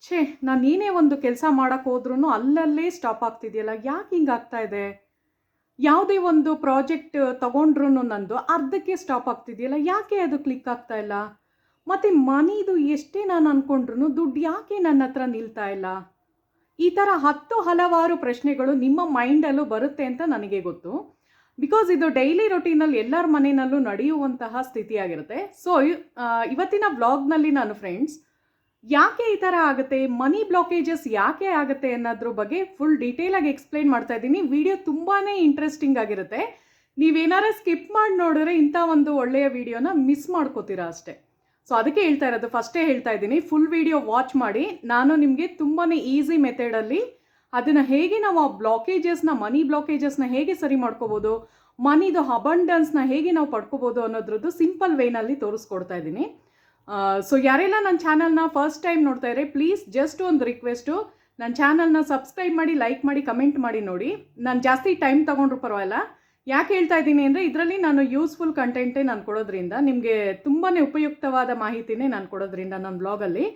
ಛೇ, ನಾನು ಏನೇ ಒಂದು ಕೆಲಸ ಮಾಡೋಕ್ಕೆ ಹೋದ್ರೂ ಅಲ್ಲಲ್ಲೇ ಸ್ಟಾಪ್ ಆಗ್ತಿದೆಯಲ್ಲ, ಯಾಕೆ ಹಿಂಗೆ ಆಗ್ತಾ ಇದೆ? ಯಾವುದೇ ಒಂದು ಪ್ರಾಜೆಕ್ಟ್ ತಗೊಂಡ್ರೂ ನಂದು ಅರ್ಧಕ್ಕೆ ಸ್ಟಾಪ್ ಆಗ್ತಿದೆಯಲ್ಲ, ಯಾಕೆ ಅದು ಕ್ಲಿಕ್ ಆಗ್ತಾ ಇಲ್ಲ? ಮತ್ತು ಮನಿದು ಎಷ್ಟೇ ನಾನು ಅಂದ್ಕೊಂಡ್ರು ದುಡ್ಡು ಯಾಕೆ ನನ್ನ ಹತ್ರ ನಿಲ್ತಾ ಇಲ್ಲ? ಈ ಥರ ಹಲವಾರು ಪ್ರಶ್ನೆಗಳು ನಿಮ್ಮ ಮೈಂಡಲ್ಲೂ ಬರುತ್ತೆ ಅಂತ ನನಗೆ ಗೊತ್ತು. ಬಿಕಾಸ್ ಇದು ಡೈಲಿ ರೊಟೀನಲ್ಲಿ ಎಲ್ಲರ ಮನೆಯಲ್ಲೂ ನಡೆಯುವಂತಹ ಸ್ಥಿತಿಯಾಗಿರುತ್ತೆ. ಸೊ ಇವತ್ತಿನ ವ್ಲಾಗ್ನಲ್ಲಿ ನಾನು ಫ್ರೆಂಡ್ಸ್ ಯಾಕೆ ಈ ಥರ ಆಗುತ್ತೆ, ಮನಿ ಬ್ಲಾಕೇಜಸ್ ಯಾಕೆ ಆಗುತ್ತೆ ಅನ್ನೋದ್ರ ಬಗ್ಗೆ ಫುಲ್ ಡೀಟೇಲಾಗಿ ಎಕ್ಸ್ಪ್ಲೈನ್ ಮಾಡ್ತಾ ಇದ್ದೀನಿ. ವಿಡಿಯೋ ತುಂಬಾ ಇಂಟ್ರೆಸ್ಟಿಂಗ್ ಆಗಿರುತ್ತೆ. ನೀವೇನಾರ ಸ್ಕಿಪ್ ಮಾಡಿ ನೋಡಿದ್ರೆ ಇಂಥ ಒಂದು ಒಳ್ಳೆಯ ವಿಡಿಯೋನ ಮಿಸ್ ಮಾಡ್ಕೋತೀರಾ ಅಷ್ಟೇ. ಸೊ ಅದಕ್ಕೆ ಹೇಳ್ತಾ ಇರೋದು, ಫಸ್ಟೇ ಹೇಳ್ತಾ ಇದ್ದೀನಿ, ಫುಲ್ ವಿಡಿಯೋ ವಾಚ್ ಮಾಡಿ. ನಾನು ನಿಮಗೆ ತುಂಬಾ ಈಸಿ ಮೆಥಡಲ್ಲಿ ಅದನ್ನು ಹೇಗೆ ನಾವು ಆ ಬ್ಲಾಕೇಜಸ್ನ, ಮನಿ ಬ್ಲಾಕೇಜಸ್ನ ಹೇಗೆ ಸರಿ ಮಾಡ್ಕೋಬೋದು, ಮನಿದು ಅಬಂಡೆನ್ಸ್ನ ಹೇಗೆ ನಾವು ಪಡ್ಕೋಬೋದು ಅನ್ನೋದ್ರದ್ದು ಸಿಂಪಲ್ ವೇನಲ್ಲಿ ತೋರಿಸ್ಕೊಡ್ತಾ ಇದ್ದೀನಿ. ಸೊ ಯಾರೆಲ್ಲ ನನ್ನ ಚಾನಲ್ನ ಫಸ್ಟ್ ಟೈಮ್ ನೋಡ್ತಾ ಇದ್ದಾರೆ, ಪ್ಲೀಸ್ ಜಸ್ಟ್ ಒಂದು ರಿಕ್ವೆಸ್ಟು, ನನ್ನ ಚಾನಲ್ನ ಸಬ್ಸ್ಕ್ರೈಬ್ ಮಾಡಿ, ಲೈಕ್ ಮಾಡಿ, ಕಮೆಂಟ್ ಮಾಡಿ ನೋಡಿ. ನಾನು ಜಾಸ್ತಿ ಟೈಮ್ ತೊಗೊಂಡ್ರು ಪರವಾಗಿಲ್ಲ. ಯಾಕೆ ಹೇಳ್ತಾ ಇದ್ದೀನಿ ಅಂದರೆ ಇದರಲ್ಲಿ ನಾನು ಯೂಸ್ಫುಲ್ ಕಂಟೆಂಟೇ ನಾನು ಕೊಡೋದ್ರಿಂದ, ನಿಮಗೆ ತುಂಬಾ ಉಪಯುಕ್ತವಾದ ಮಾಹಿತಿನೇ ನಾನು ಕೊಡೋದ್ರಿಂದ ನನ್ನ ಬ್ಲಾಗಲ್ಲಿ,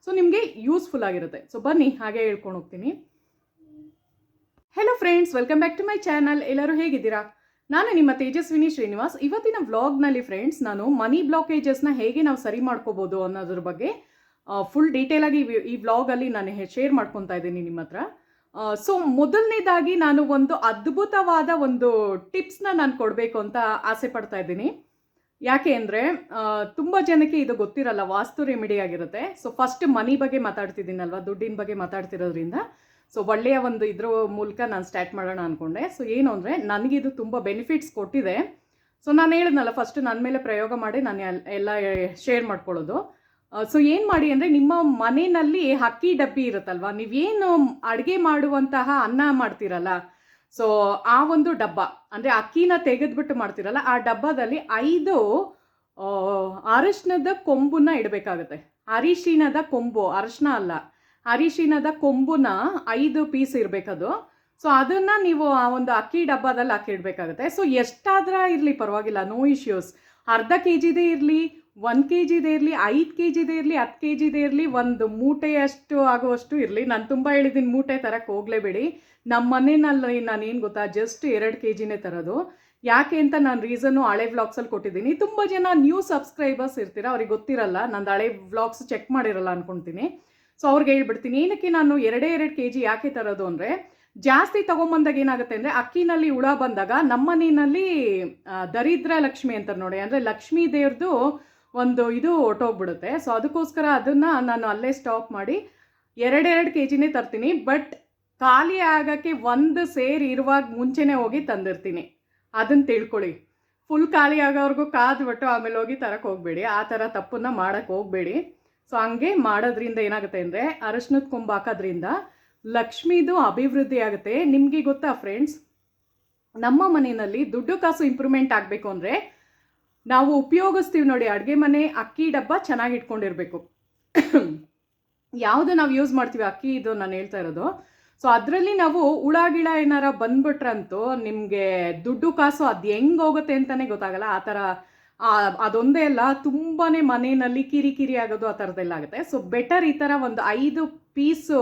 ಸೊ ನಿಮಗೆ ಯೂಸ್ಫುಲ್ ಆಗಿರುತ್ತೆ. ಸೊ ಬನ್ನಿ ಹಾಗೆ ಹೇಳ್ಕೊಂಡು ಹೋಗ್ತೀನಿ. Hello friends, welcome back to my channel. ಎಲ್ಲರೂ ಹೇಗಿದ್ದೀರಾ? ನಾನು ನಿಮ್ಮ ತೇಜಸ್ವಿನಿ ಶ್ರೀನಿವಾಸ್. ಇವತ್ತಿನ ವ್ಲಾಗ್ನಲ್ಲಿ ಫ್ರೆಂಡ್ಸ್ ನಾನು ಮನಿ ಬ್ಲಾಕೇಜಸ್ನ ಹೇಗೆ ನಾವು ಸರಿ ಮಾಡ್ಕೋಬೋದು ಅನ್ನೋದ್ರ ಬಗ್ಗೆ ಫುಲ್ ಡೀಟೇಲಾಗಿ ಈ ವ್ಲಾಗಲ್ಲಿ ನಾನು ಶೇರ್ ಮಾಡ್ಕೊತಾ ಇದ್ದೀನಿ ನಿಮ್ಮ ಹತ್ರ. ಸೊ ಮೊದಲನೇದಾಗಿ ನಾನು ಒಂದು ಅದ್ಭುತವಾದ ಒಂದು ಟಿಪ್ಸ್ನ ನಾನು ಕೊಡಬೇಕು ಅಂತ ಆಸೆ ಪಡ್ತಾ ಇದ್ದೀನಿ. ಯಾಕೆ ಅಂದರೆ ತುಂಬ ಜನಕ್ಕೆ ಇದು ಗೊತ್ತಿರಲ್ಲ, ವಾಸ್ತು ರೆಮಿಡಿ ಆಗಿರುತ್ತೆ. ಸೊ ಫಸ್ಟ್ ಮನಿ ಬಗ್ಗೆ ಮಾತಾಡ್ತಿದ್ದೀನಲ್ವ, ದುಡ್ಡಿನ ಬಗ್ಗೆ ಮಾತಾಡ್ತಿರೋದ್ರಿಂದ ಸೊ ಒಳ್ಳೆಯ ಒಂದು ಇದ್ರ ಮೂಲಕ ನಾನು ಸ್ಟಾರ್ಟ್ ಮಾಡೋಣ ಅಂದ್ಕೊಂಡೆ. ಸೊ ಏನು ಅಂದರೆ ನನಗಿದು ತುಂಬ ಬೆನಿಫಿಟ್ಸ್ ಕೊಟ್ಟಿದೆ. ಸೊ ನಾನು ಹೇಳಿದ್ನಲ್ಲ, ಫಸ್ಟ್ ನನ್ನ ಮೇಲೆ ಪ್ರಯೋಗ ಮಾಡಿ ನಾನು ಎಲ್ಲ ಶೇರ್ ಮಾಡ್ಕೊಳ್ಳೋದು. ಸೊ ಏನು ಮಾಡಿ ಅಂದರೆ, ನಿಮ್ಮ ಮನೆಯಲ್ಲಿ ಅಕ್ಕಿ ಡಬ್ಬಿ ಇರುತ್ತಲ್ವ, ನೀವೇನು ಅಡುಗೆ ಮಾಡುವಂತಹ ಅನ್ನ ಮಾಡ್ತೀರಲ್ಲ, ಸೊ ಆ ಒಂದು ಡಬ್ಬ ಅಂದರೆ ಅಕ್ಕಿನ ತೆಗೆದ್ಬಿಟ್ಟು ಮಾಡ್ತೀರಲ್ಲ, ಆ ಡಬ್ಬದಲ್ಲಿ 5 ಅರಿಶಿಣದ ಕೊಂಬನ್ನ ಇಡಬೇಕಾಗುತ್ತೆ. ಅರಿಶಿಣದ ಕೊಂಬು, ಅರಿಶಿಣ ಅಲ್ಲ, ಅರಿಶಿಣದ ಕೊಂಬುನ 5 ಪೀಸ್ ಇರಬೇಕದು. ಸೊ ಅದನ್ನು ನೀವು ಆ ಒಂದು ಅಕ್ಕಿ ಡಬ್ಬದಲ್ಲಿ ಹಾಕಿಡಬೇಕಾಗುತ್ತೆ. ಸೊ ಎಷ್ಟಾದರೂ ಇರಲಿ ಪರವಾಗಿಲ್ಲ, ನೋ ಇಶ್ಯೂಸ್. ಅರ್ಧ KGದೇ ಇರಲಿ, 1 KGದೇ ಇರಲಿ, 5 KGದೇ ಇರಲಿ, 10 KGದೇ ಇರಲಿ, ಒಂದು ಮೂಟೆಯಷ್ಟು ಆಗುವಷ್ಟು ಇರಲಿ. ನಾನು ತುಂಬ ಹೇಳಿದ್ದೀನಿ, ಮೂಟೆ ತರಕ್ಕೆ ಹೋಗಲೇಬೇಡಿ. ನಮ್ಮ ಮನೆಯಲ್ಲಿ ನಾನೇನು ಗೊತ್ತಾ, ಜಸ್ಟ್ 2 KGನೇ ತರೋದು. ಯಾಕೆ ಅಂತ ನಾನು ರೀಸನ್ನು ಹಳೆ ವ್ಲಾಗ್ಸಲ್ಲಿ ಕೊಟ್ಟಿದ್ದೀನಿ. ತುಂಬ ಜನ ನ್ಯೂ ಸಬ್ಸ್ಕ್ರೈಬರ್ಸ್ ಇರ್ತೀರ, ಅವ್ರಿಗೆ ಗೊತ್ತಿರಲ್ಲ, ನಂದು ಹಳೆ ವ್ಲಾಗ್ಸ್ ಚೆಕ್ ಮಾಡಿರಲ್ಲ ಅಂದ್ಕೊಳ್ತೀನಿ. ಸೊ ಅವ್ರಿಗೆ ಹೇಳ್ಬಿಡ್ತೀನಿ, ಏನಕ್ಕೆ ನಾನು 2 KG ಯಾಕೆ ತರೋದು ಅಂದರೆ, ಜಾಸ್ತಿ ತೊಗೊಂಬಂದಾಗ ಏನಾಗುತ್ತೆ ಅಂದರೆ, ಅಕ್ಕಿನಲ್ಲಿ ಹುಳ ಬಂದಾಗ ನಮ್ಮ ಮನೆಯಲ್ಲಿ ದರಿದ್ರ ಲಕ್ಷ್ಮಿ ಅಂತಾರೆ ನೋಡಿ, ಅಂದರೆ ಲಕ್ಷ್ಮೀ ದೇವ್ರದ್ದು ಒಂದು ಇದು ಹೊಟ್ಟೋಗ್ಬಿಡುತ್ತೆ. ಸೊ ಅದಕ್ಕೋಸ್ಕರ ಅದನ್ನು ನಾನು ಅಲ್ಲೇ ಸ್ಟಾಪ್ ಮಾಡಿ 2 KGನೇ ತರ್ತೀನಿ. ಬಟ್ ಖಾಲಿ ಆಗೋಕ್ಕೆ 1 ಸೇರ್ ಇರುವಾಗ ಮುಂಚೆನೇ ಹೋಗಿ ತಂದಿರ್ತೀನಿ. ಅದನ್ನು ತಿಳ್ಕೊಳ್ಳಿ. ಫುಲ್ ಖಾಲಿ ಆಗೋವ್ರಿಗೂ ಕಾದ್ಬಿಟ್ಟು ಆಮೇಲೆ ಹೋಗಿ ತರಕ್ಕೆ ಹೋಗಬೇಡಿ. ಆ ಥರ ತಪ್ಪನ್ನು ಮಾಡೋಕ್ಕೆ ಹೋಗಬೇಡಿ. ಸೊ ಹಂಗೆ ಮಾಡೋದ್ರಿಂದ ಏನಾಗುತ್ತೆ ಅಂದರೆ, ಅರಿಶಿಣದ ಕೊಂಬು ಹಾಕೋದ್ರಿಂದ ಲಕ್ಷ್ಮೀದು ಅಭಿವೃದ್ಧಿ ಆಗುತ್ತೆ. ನಿಮಗೆ ಗೊತ್ತಾ ಫ್ರೆಂಡ್ಸ್, ನಮ್ಮ ಮನೆಯಲ್ಲಿ ದುಡ್ಡು ಕಾಸು ಇಂಪ್ರೂವ್ಮೆಂಟ್ ಆಗಬೇಕು ಅಂದರೆ ನಾವು ಉಪಯೋಗಿಸ್ತೀವಿ ನೋಡಿ, ಅಡುಗೆ ಮನೆ ಅಕ್ಕಿ ಡಬ್ಬ ಚೆನ್ನಾಗಿ ಇಟ್ಕೊಂಡಿರಬೇಕು. ಯಾವುದು ನಾವು ಯೂಸ್ ಮಾಡ್ತೀವಿ ಅಕ್ಕಿ, ಇದು ನಾನು ಹೇಳ್ತಾ ಇರೋದು. ಸೊ ಅದರಲ್ಲಿ ನಾವು ಹುಳ ಗಿಳ ಏನಾರ ಬಂದ್ಬಿಟ್ರಂತೂ ನಿಮಗೆ ದುಡ್ಡು ಕಾಸು ಅದು ಹೆಂಗೆ ಹೋಗುತ್ತೆ ಅಂತಲೇ ಗೊತ್ತಾಗಲ್ಲ. ಆ ಥರ ಅದೊಂದೇ ಅಲ್ಲ, ತುಂಬಾ ಮನೆಯಲ್ಲಿ ಕಿರಿಕಿರಿ ಆಗೋದು ಆ ಥರದ್ದೆಲ್ಲ ಆಗುತ್ತೆ. ಸೊ ಬೆಟರ್ ಈ ಥರ ಒಂದು 5 ಪೀಸು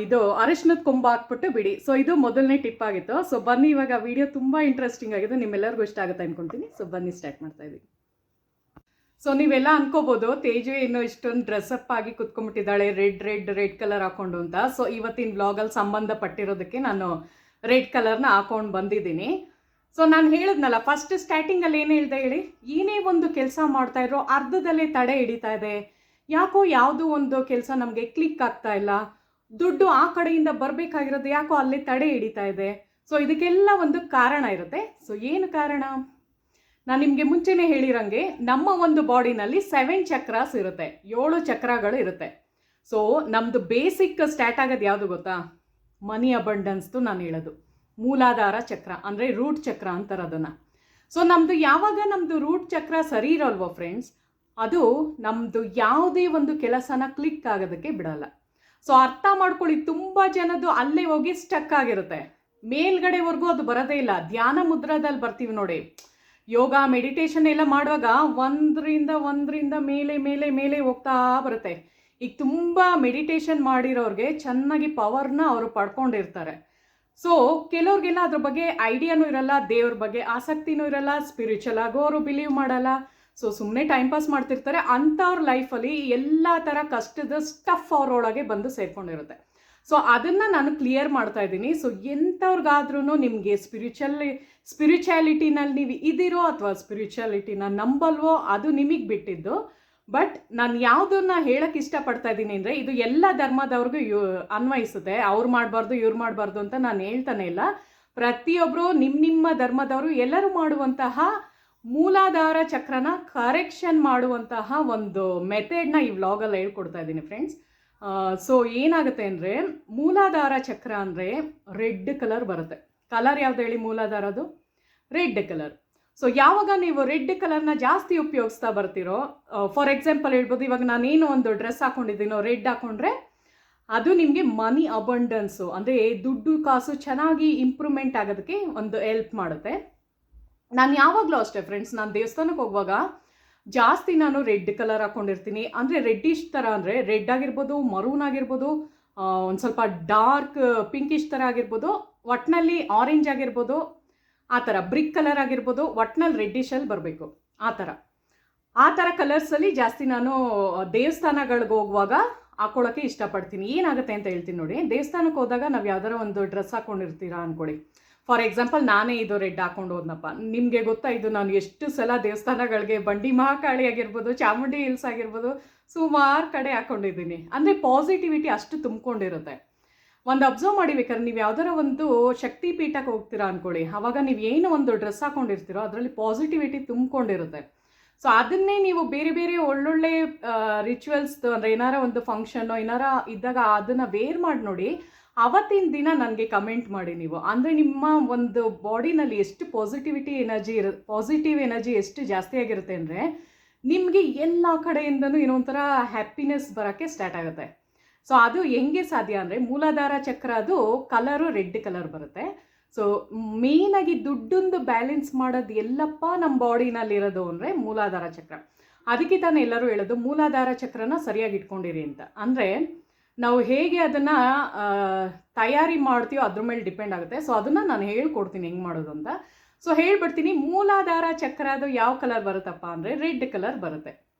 ಇದು ಅರಿಶಿಣದ ಕೊಂಬು ಹಾಕ್ಬಿಟ್ಟು ಬಿಡಿ. ಸೊ ಇದು ಮೊದಲನೇ ಟಿಪ್ ಆಗಿತ್ತು. ಸೊ ಬನ್ನಿ, ಇವಾಗ ವಿಡಿಯೋ ತುಂಬ ಇಂಟ್ರೆಸ್ಟಿಂಗ್ ಆಗಿದೆ, ನಿಮ್ಮೆಲ್ಲರಿಗೂ ಇಷ್ಟ ಆಗುತ್ತೆ ಅಂದ್ಕೊಳ್ತೀನಿ. ಸೊ ಬನ್ನಿ ಸ್ಟಾರ್ಟ್ ಮಾಡ್ತಾ ಇದ್ದೀವಿ. ಸೊ ನೀವೆಲ್ಲ ಅನ್ಕೋಬೋದು, ತೇಜು ಏನು ಇಷ್ಟೊಂದು ಡ್ರೆಸ್ಅಪ್ ಆಗಿ ಕುತ್ಕೊಂಡ್ಬಿಟ್ಟಿದ್ದಾಳೆ ರೆಡ್ ಕಲರ್ ಹಾಕೊಂಡು ಅಂತ. ಸೊ ಇವತ್ತಿನ ವ್ಲಾಗಲ್ಲಿ ಸಂಬಂಧಪಟ್ಟಿರೋದಕ್ಕೆ ನಾನು ರೆಡ್ ಕಲರ್ನ ಹಾಕೊಂಡು ಬಂದಿದ್ದೀನಿ. ಸೊ ನಾನು ಹೇಳಿದ್ನಲ್ಲ, ಫಸ್ಟ್ ಸ್ಟಾರ್ಟಿಂಗಲ್ಲಿ ಏನು ಹೇಳ್ದೆ ಹೇಳಿ, ಏನೇ ಒಂದು ಕೆಲಸ ಮಾಡ್ತಾ ಇರೋ ಅರ್ಧದಲ್ಲೇ ತಡೆ ಹಿಡಿತಾ ಇದೆ, ಯಾಕೋ ಯಾವುದೋ ಒಂದು ಕೆಲಸ ನಮಗೆ ಕ್ಲಿಕ್ ಆಗ್ತಾ ಇಲ್ಲ, ದುಡ್ಡು ಆ ಕಡೆಯಿಂದ ಬರಬೇಕಾಗಿರೋದು ಯಾಕೋ ಅಲ್ಲಿ ತಡೆ ಹಿಡಿತಾ ಇದೆ. ಸೊ ಇದಕ್ಕೆಲ್ಲ ಒಂದು ಕಾರಣ ಇರುತ್ತೆ. ಸೊ ಏನು ಕಾರಣ? ನಾನು ನಿಮಗೆ ಮುಂಚೆನೇ ಹೇಳಿರಂಗೆ, ನಮ್ಮ ಒಂದು ಬಾಡಿನಲ್ಲಿ 7 ಚಕ್ರಾಸ್ ಇರುತ್ತೆ, 7 ಚಕ್ರಗಳು ಇರುತ್ತೆ. ಸೊ ನಮ್ಮದು ಬೇಸಿಕ್ ಸ್ಟಾರ್ಟ್ ಆಗೋದು ಯಾವುದು ಗೊತ್ತಾ? ಮನಿ ಅಬಂಡೆನ್ಸ್ದು ನಾನು ಹೇಳೋದು ಮೂಲಾಧಾರ ಚಕ್ರ, ಅಂದರೆ ರೂಟ್ ಚಕ್ರ ಅಂತಾರೆ ಅದನ್ನು. ಸೊ ನಮ್ಮದು ಯಾವಾಗ ನಮ್ಮದು ರೂಟ್ ಚಕ್ರ ಸರಿ ಇರೋಲ್ವೋ ಫ್ರೆಂಡ್ಸ್, ಅದು ನಮ್ಮದು ಯಾವುದೇ ಒಂದು ಕೆಲಸನ ಕ್ಲಿಕ್ ಆಗೋದಕ್ಕೆ ಬಿಡಲ್ಲ. ಸೊ ಅರ್ಥ ಮಾಡ್ಕೊಳ್ಳಿ, ತುಂಬ ಜನದ್ದು ಅಲ್ಲೇ ಹೋಗಿ ಸ್ಟಕ್ ಆಗಿರುತ್ತೆ, ಮೇಲ್ಗಡೆವರೆಗೂ ಅದು ಬರೋದೇ ಇಲ್ಲ. ಧ್ಯಾನ ಮುದ್ರಾದಲ್ಲಿ ಬರ್ತೀವಿ ನೋಡಿ, ಯೋಗ ಮೆಡಿಟೇಷನ್ ಎಲ್ಲ ಮಾಡುವಾಗ ಒಂದರಿಂದ ಮೇಲೆ ಮೇಲೆ ಮೇಲೆ ಹೋಗ್ತಾ ಬರುತ್ತೆ. ಈಗ ತುಂಬ ಮೆಡಿಟೇಷನ್ ಮಾಡಿರೋರಿಗೆ ಚೆನ್ನಾಗಿ ಪವರ್ನ ಅವರು ಪಡ್ಕೊಂಡಿರ್ತಾರೆ. ಸೊ ಕೆಲವ್ರಿಗೆಲ್ಲ ಅದ್ರ ಬಗ್ಗೆ ಐಡಿಯಾನೂ ಇರಲ್ಲ, ದೇವ್ರ ಬಗ್ಗೆ ಆಸಕ್ತಿನೂ ಇರಲ್ಲ, ಸ್ಪಿರಿಚುವಲ್ ಆಗೋ ಅವರು ಬಿಲೀವ್ ಮಾಡಲ್ಲ. ಸೊ ಸುಮ್ಮನೆ ಟೈಮ್ ಪಾಸ್ ಮಾಡ್ತಿರ್ತಾರೆ. ಅಂಥವ್ರ ಲೈಫಲ್ಲಿ ಎಲ್ಲ ಥರ ಕಷ್ಟದ ಸ್ಟಫ್ ಅವರೊಳಗೆ ಬಂದು ಸೇರ್ಕೊಂಡಿರುತ್ತೆ. ಸೊ ಅದನ್ನು ನಾನು ಕ್ಲಿಯರ್ ಮಾಡ್ತಾ ಇದ್ದೀನಿ. ಸೊ ಎಂಥವ್ರಿಗಾದ್ರೂ ನಿಮಗೆ ಸ್ಪಿರಿಚುಯಾಲಿಟಿನಲ್ಲಿ ನೀವು ಇದಿರೋ ಅಥವಾ ಸ್ಪಿರಿಚುಯಾಲಿಟಿನ ನಂಬಲ್ವೋ ಅದು ನಿಮಗೆ ಬಿಟ್ಟಿದ್ದು. ಬಟ್ ನಾನು ಯಾವುದನ್ನ ಹೇಳಕ್ಕೆ ಇಷ್ಟಪಡ್ತಾ ಇದ್ದೀನಿ ಅಂದರೆ, ಇದು ಎಲ್ಲ ಧರ್ಮದವ್ರಿಗೂ ಅನ್ವಯಿಸುತ್ತೆ. ಅವ್ರು ಮಾಡಬಾರ್ದು ಇವ್ರು ಮಾಡಬಾರ್ದು ಅಂತ ನಾನು ಹೇಳ್ತಾನೆ ಇಲ್ಲ. ಪ್ರತಿಯೊಬ್ಬರು ನಿಮ್ಮ ಧರ್ಮದವರು ಎಲ್ಲರೂ ಮಾಡುವಂತಹ ಮೂಲಾಧಾರ ಚಕ್ರನ ಕರೆಕ್ಷನ್ ಮಾಡುವಂತಹ ಒಂದು ಮೆಥಡ್ನ ಈ ವ್ಲಾಗಲ್ಲಿ ಹೇಳ್ಕೊಡ್ತಾ ಇದ್ದೀನಿ ಫ್ರೆಂಡ್ಸ್. ಸೊ ಏನಾಗುತ್ತೆ ಅಂದರೆ, ಮೂಲಾಧಾರ ಚಕ್ರ ಅಂದರೆ ರೆಡ್ ಕಲರ್ ಬರುತ್ತೆ. ಕಲರ್ ಯಾವ್ದು ಹೇಳಿ? ಮೂಲಾಧಾರದು ರೆಡ್ ಕಲರ್. ಸೊ ಯಾವಾಗ ನೀವು ರೆಡ್ ಕಲರ್ನ ಜಾಸ್ತಿ ಉಪಯೋಗಿಸ್ತಾ ಬರ್ತೀರೋ, ಫಾರ್ ಎಕ್ಸಾಂಪಲ್ ಹೇಳ್ಬೋದು, ಇವಾಗ ನಾನೇನು ಒಂದು ಡ್ರೆಸ್ ಹಾಕೊಂಡಿದ್ದೀನೋ ರೆಡ್ ಹಾಕೊಂಡ್ರೆ ಅದು ನಿಮಗೆ ಮನಿ ಅಬಂಡೆನ್ಸು ಅಂದರೆ ದುಡ್ಡು ಕಾಸು ಚೆನ್ನಾಗಿ ಇಂಪ್ರೂವ್ಮೆಂಟ್ ಆಗೋದಕ್ಕೆ ಒಂದು ಹೆಲ್ಪ್ ಮಾಡುತ್ತೆ. ನಾನು ಯಾವಾಗಲೂ ಅಷ್ಟೇ ಫ್ರೆಂಡ್ಸ್, ನಾನು ದೇವಸ್ಥಾನಕ್ಕೆ ಹೋಗುವಾಗ ಜಾಸ್ತಿ ನಾನು ರೆಡ್ ಕಲರ್ ಹಾಕ್ಕೊಂಡಿರ್ತೀನಿ. ಅಂದರೆ ರೆಡ್ಡಿಶ್ ಥರ, ಅಂದರೆ ರೆಡ್ ಆಗಿರ್ಬೋದು, ಮರೂನ್ ಆಗಿರ್ಬೋದು, ಒಂದು ಸ್ವಲ್ಪ ಡಾರ್ಕ್ ಪಿಂಕಿಶ್ ಥರ ಆಗಿರ್ಬೋದು, ಒಟ್ಟಿನಲ್ಲಿ ಆರೆಂಜ್ ಆಗಿರ್ಬೋದು, ಆ ಥರ ಬ್ರಿಕ್ ಕಲರ್ ಆಗಿರ್ಬೋದು, ಒಟ್ನಲ್ಲಿ ರೆಡ್ಡಿಶಲ್ಲಿ ಬರಬೇಕು. ಆ ಥರ ಕಲರ್ಸಲ್ಲಿ ಜಾಸ್ತಿ ನಾನು ದೇವಸ್ಥಾನಗಳಿಗೆ ಹೋಗುವಾಗ ಹಾಕೊಳ್ಳೋಕ್ಕೆ ಇಷ್ಟಪಡ್ತೀನಿ. ಏನಾಗುತ್ತೆ ಅಂತ ಹೇಳ್ತೀನಿ ನೋಡಿ. ದೇವಸ್ಥಾನಕ್ಕೆ ಹೋದಾಗ ನಾವು ಯಾವ್ದಾರ ಒಂದು ಡ್ರೆಸ್ ಹಾಕ್ಕೊಂಡಿರ್ತೀರಾ ಅಂದ್ಕೊಳ್ಳಿ. ಫಾರ್ ಎಕ್ಸಾಂಪಲ್ ನಾನೇ ಇದು ರೆಡ್ ಹಾಕ್ಕೊಂಡು ಹೋದ್ನಪ್ಪ. ನಿಮಗೆ ಗೊತ್ತಾ, ಇದು ನಾನು ಎಷ್ಟು ಸಲ ದೇವಸ್ಥಾನಗಳಿಗೆ ಬಂಡಿ ಮಹಾಕಾಳಿ ಆಗಿರ್ಬೋದು, ಚಾಮುಂಡಿ ಹಿಲ್ಸ್ ಆಗಿರ್ಬೋದು, ಸುಮಾರು ಕಡೆ ಹಾಕ್ಕೊಂಡಿದ್ದೀನಿ. ಅಂದರೆ ಪಾಸಿಟಿವಿಟಿ ಅಷ್ಟು ತುಂಬಿಕೊಂಡಿರುತ್ತೆ. ಒಂದು ಅಬ್ಸರ್ವ್ ಮಾಡಿ, ಬೇಕಾದ್ರೆ ನೀವು ಯಾವ್ದಾರ ಒಂದು ಶಕ್ತಿ ಪೀಠಕ್ಕೆ ಹೋಗ್ತೀರಾ ಅಂದ್ಕೊಳ್ಳಿ, ಆವಾಗ ನೀವು ಏನು ಒಂದು ಡ್ರೆಸ್ ಹಾಕ್ಕೊಂಡಿರ್ತೀರೋ ಅದರಲ್ಲಿ ಪಾಸಿಟಿವಿಟಿ ತುಂಬಿಕೊಂಡಿರುತ್ತೆ. ಸೊ ಅದನ್ನೇ ನೀವು ಬೇರೆ ಬೇರೆ ಒಳ್ಳೊಳ್ಳೆ ರಿಚುವಲ್ಸ್, ಅಂದರೆ ಏನಾರ ಒಂದು ಫಂಕ್ಷನ್ನು ಏನಾರ ಇದ್ದಾಗ ಅದನ್ನು ವೇರ್ ಮಾಡಿ ನೋಡಿ. ಅವತ್ತಿನ ದಿನ ನನಗೆ ಕಮೆಂಟ್ ಮಾಡಿ ನೀವು. ಅಂದರೆ ನಿಮ್ಮ ಒಂದು ಬಾಡಿನಲ್ಲಿ ಎಷ್ಟು ಪಾಸಿಟಿವ್ ಎನರ್ಜಿ ಎಷ್ಟು ಜಾಸ್ತಿ ಆಗಿರುತ್ತೆ ಅಂದರೆ, ನಿಮಗೆ ಎಲ್ಲ ಕಡೆಯಿಂದನೂ ಏನೋ ಒಂಥರ ಹ್ಯಾಪಿನೆಸ್ ಬರೋಕ್ಕೆ ಸ್ಟಾರ್ಟ್ ಆಗುತ್ತೆ. ಸೊ ಅದು ಹೆಂಗೆ ಸಾಧ್ಯ ಅಂದರೆ, ಮೂಲಾಧಾರ ಚಕ್ರ ಅದು ಕಲರು ರೆಡ್ ಕಲರ್ ಬರುತ್ತೆ. ಸೊ ಮೇಯ್ನಾಗಿ ದುಡ್ಡೊಂದು ಬ್ಯಾಲೆನ್ಸ್ ಮಾಡೋದು ಎಲ್ಲಪ್ಪ ನಮ್ಮ ಬಾಡಿನಲ್ಲಿರೋದು ಅಂದರೆ ಮೂಲಾಧಾರ ಚಕ್ರ. ಅದಕ್ಕೆ ತಾನೇ ಎಲ್ಲರೂ ಹೇಳೋದು ಮೂಲಾಧಾರ ಚಕ್ರನ ಸರಿಯಾಗಿ ಇಟ್ಕೊಂಡಿರಿ ಅಂತ. ಅಂದರೆ ನಾವು ಹೇಗೆ ಅದನ್ನು ತಯಾರಿ ಮಾಡ್ತೀವೋ ಅದ್ರ ಮೇಲೆ ಡಿಪೆಂಡ್ ಆಗುತ್ತೆ. ಸೊ ಅದನ್ನು ನಾನು ಹೇಳ್ಕೊಡ್ತೀನಿ ಹೆಂಗೆ ಮಾಡೋದು ಅಂತ. ಸೊ ಹೇಳ್ಬಿಡ್ತೀನಿ. ಮೂಲಾಧಾರ ಚಕ್ರ ಅದು ಯಾವ ಕಲರ್ ಬರುತ್ತಪ್ಪ ಅಂದರೆ ರೆಡ್ ಕಲರ್ ಬರುತ್ತೆ.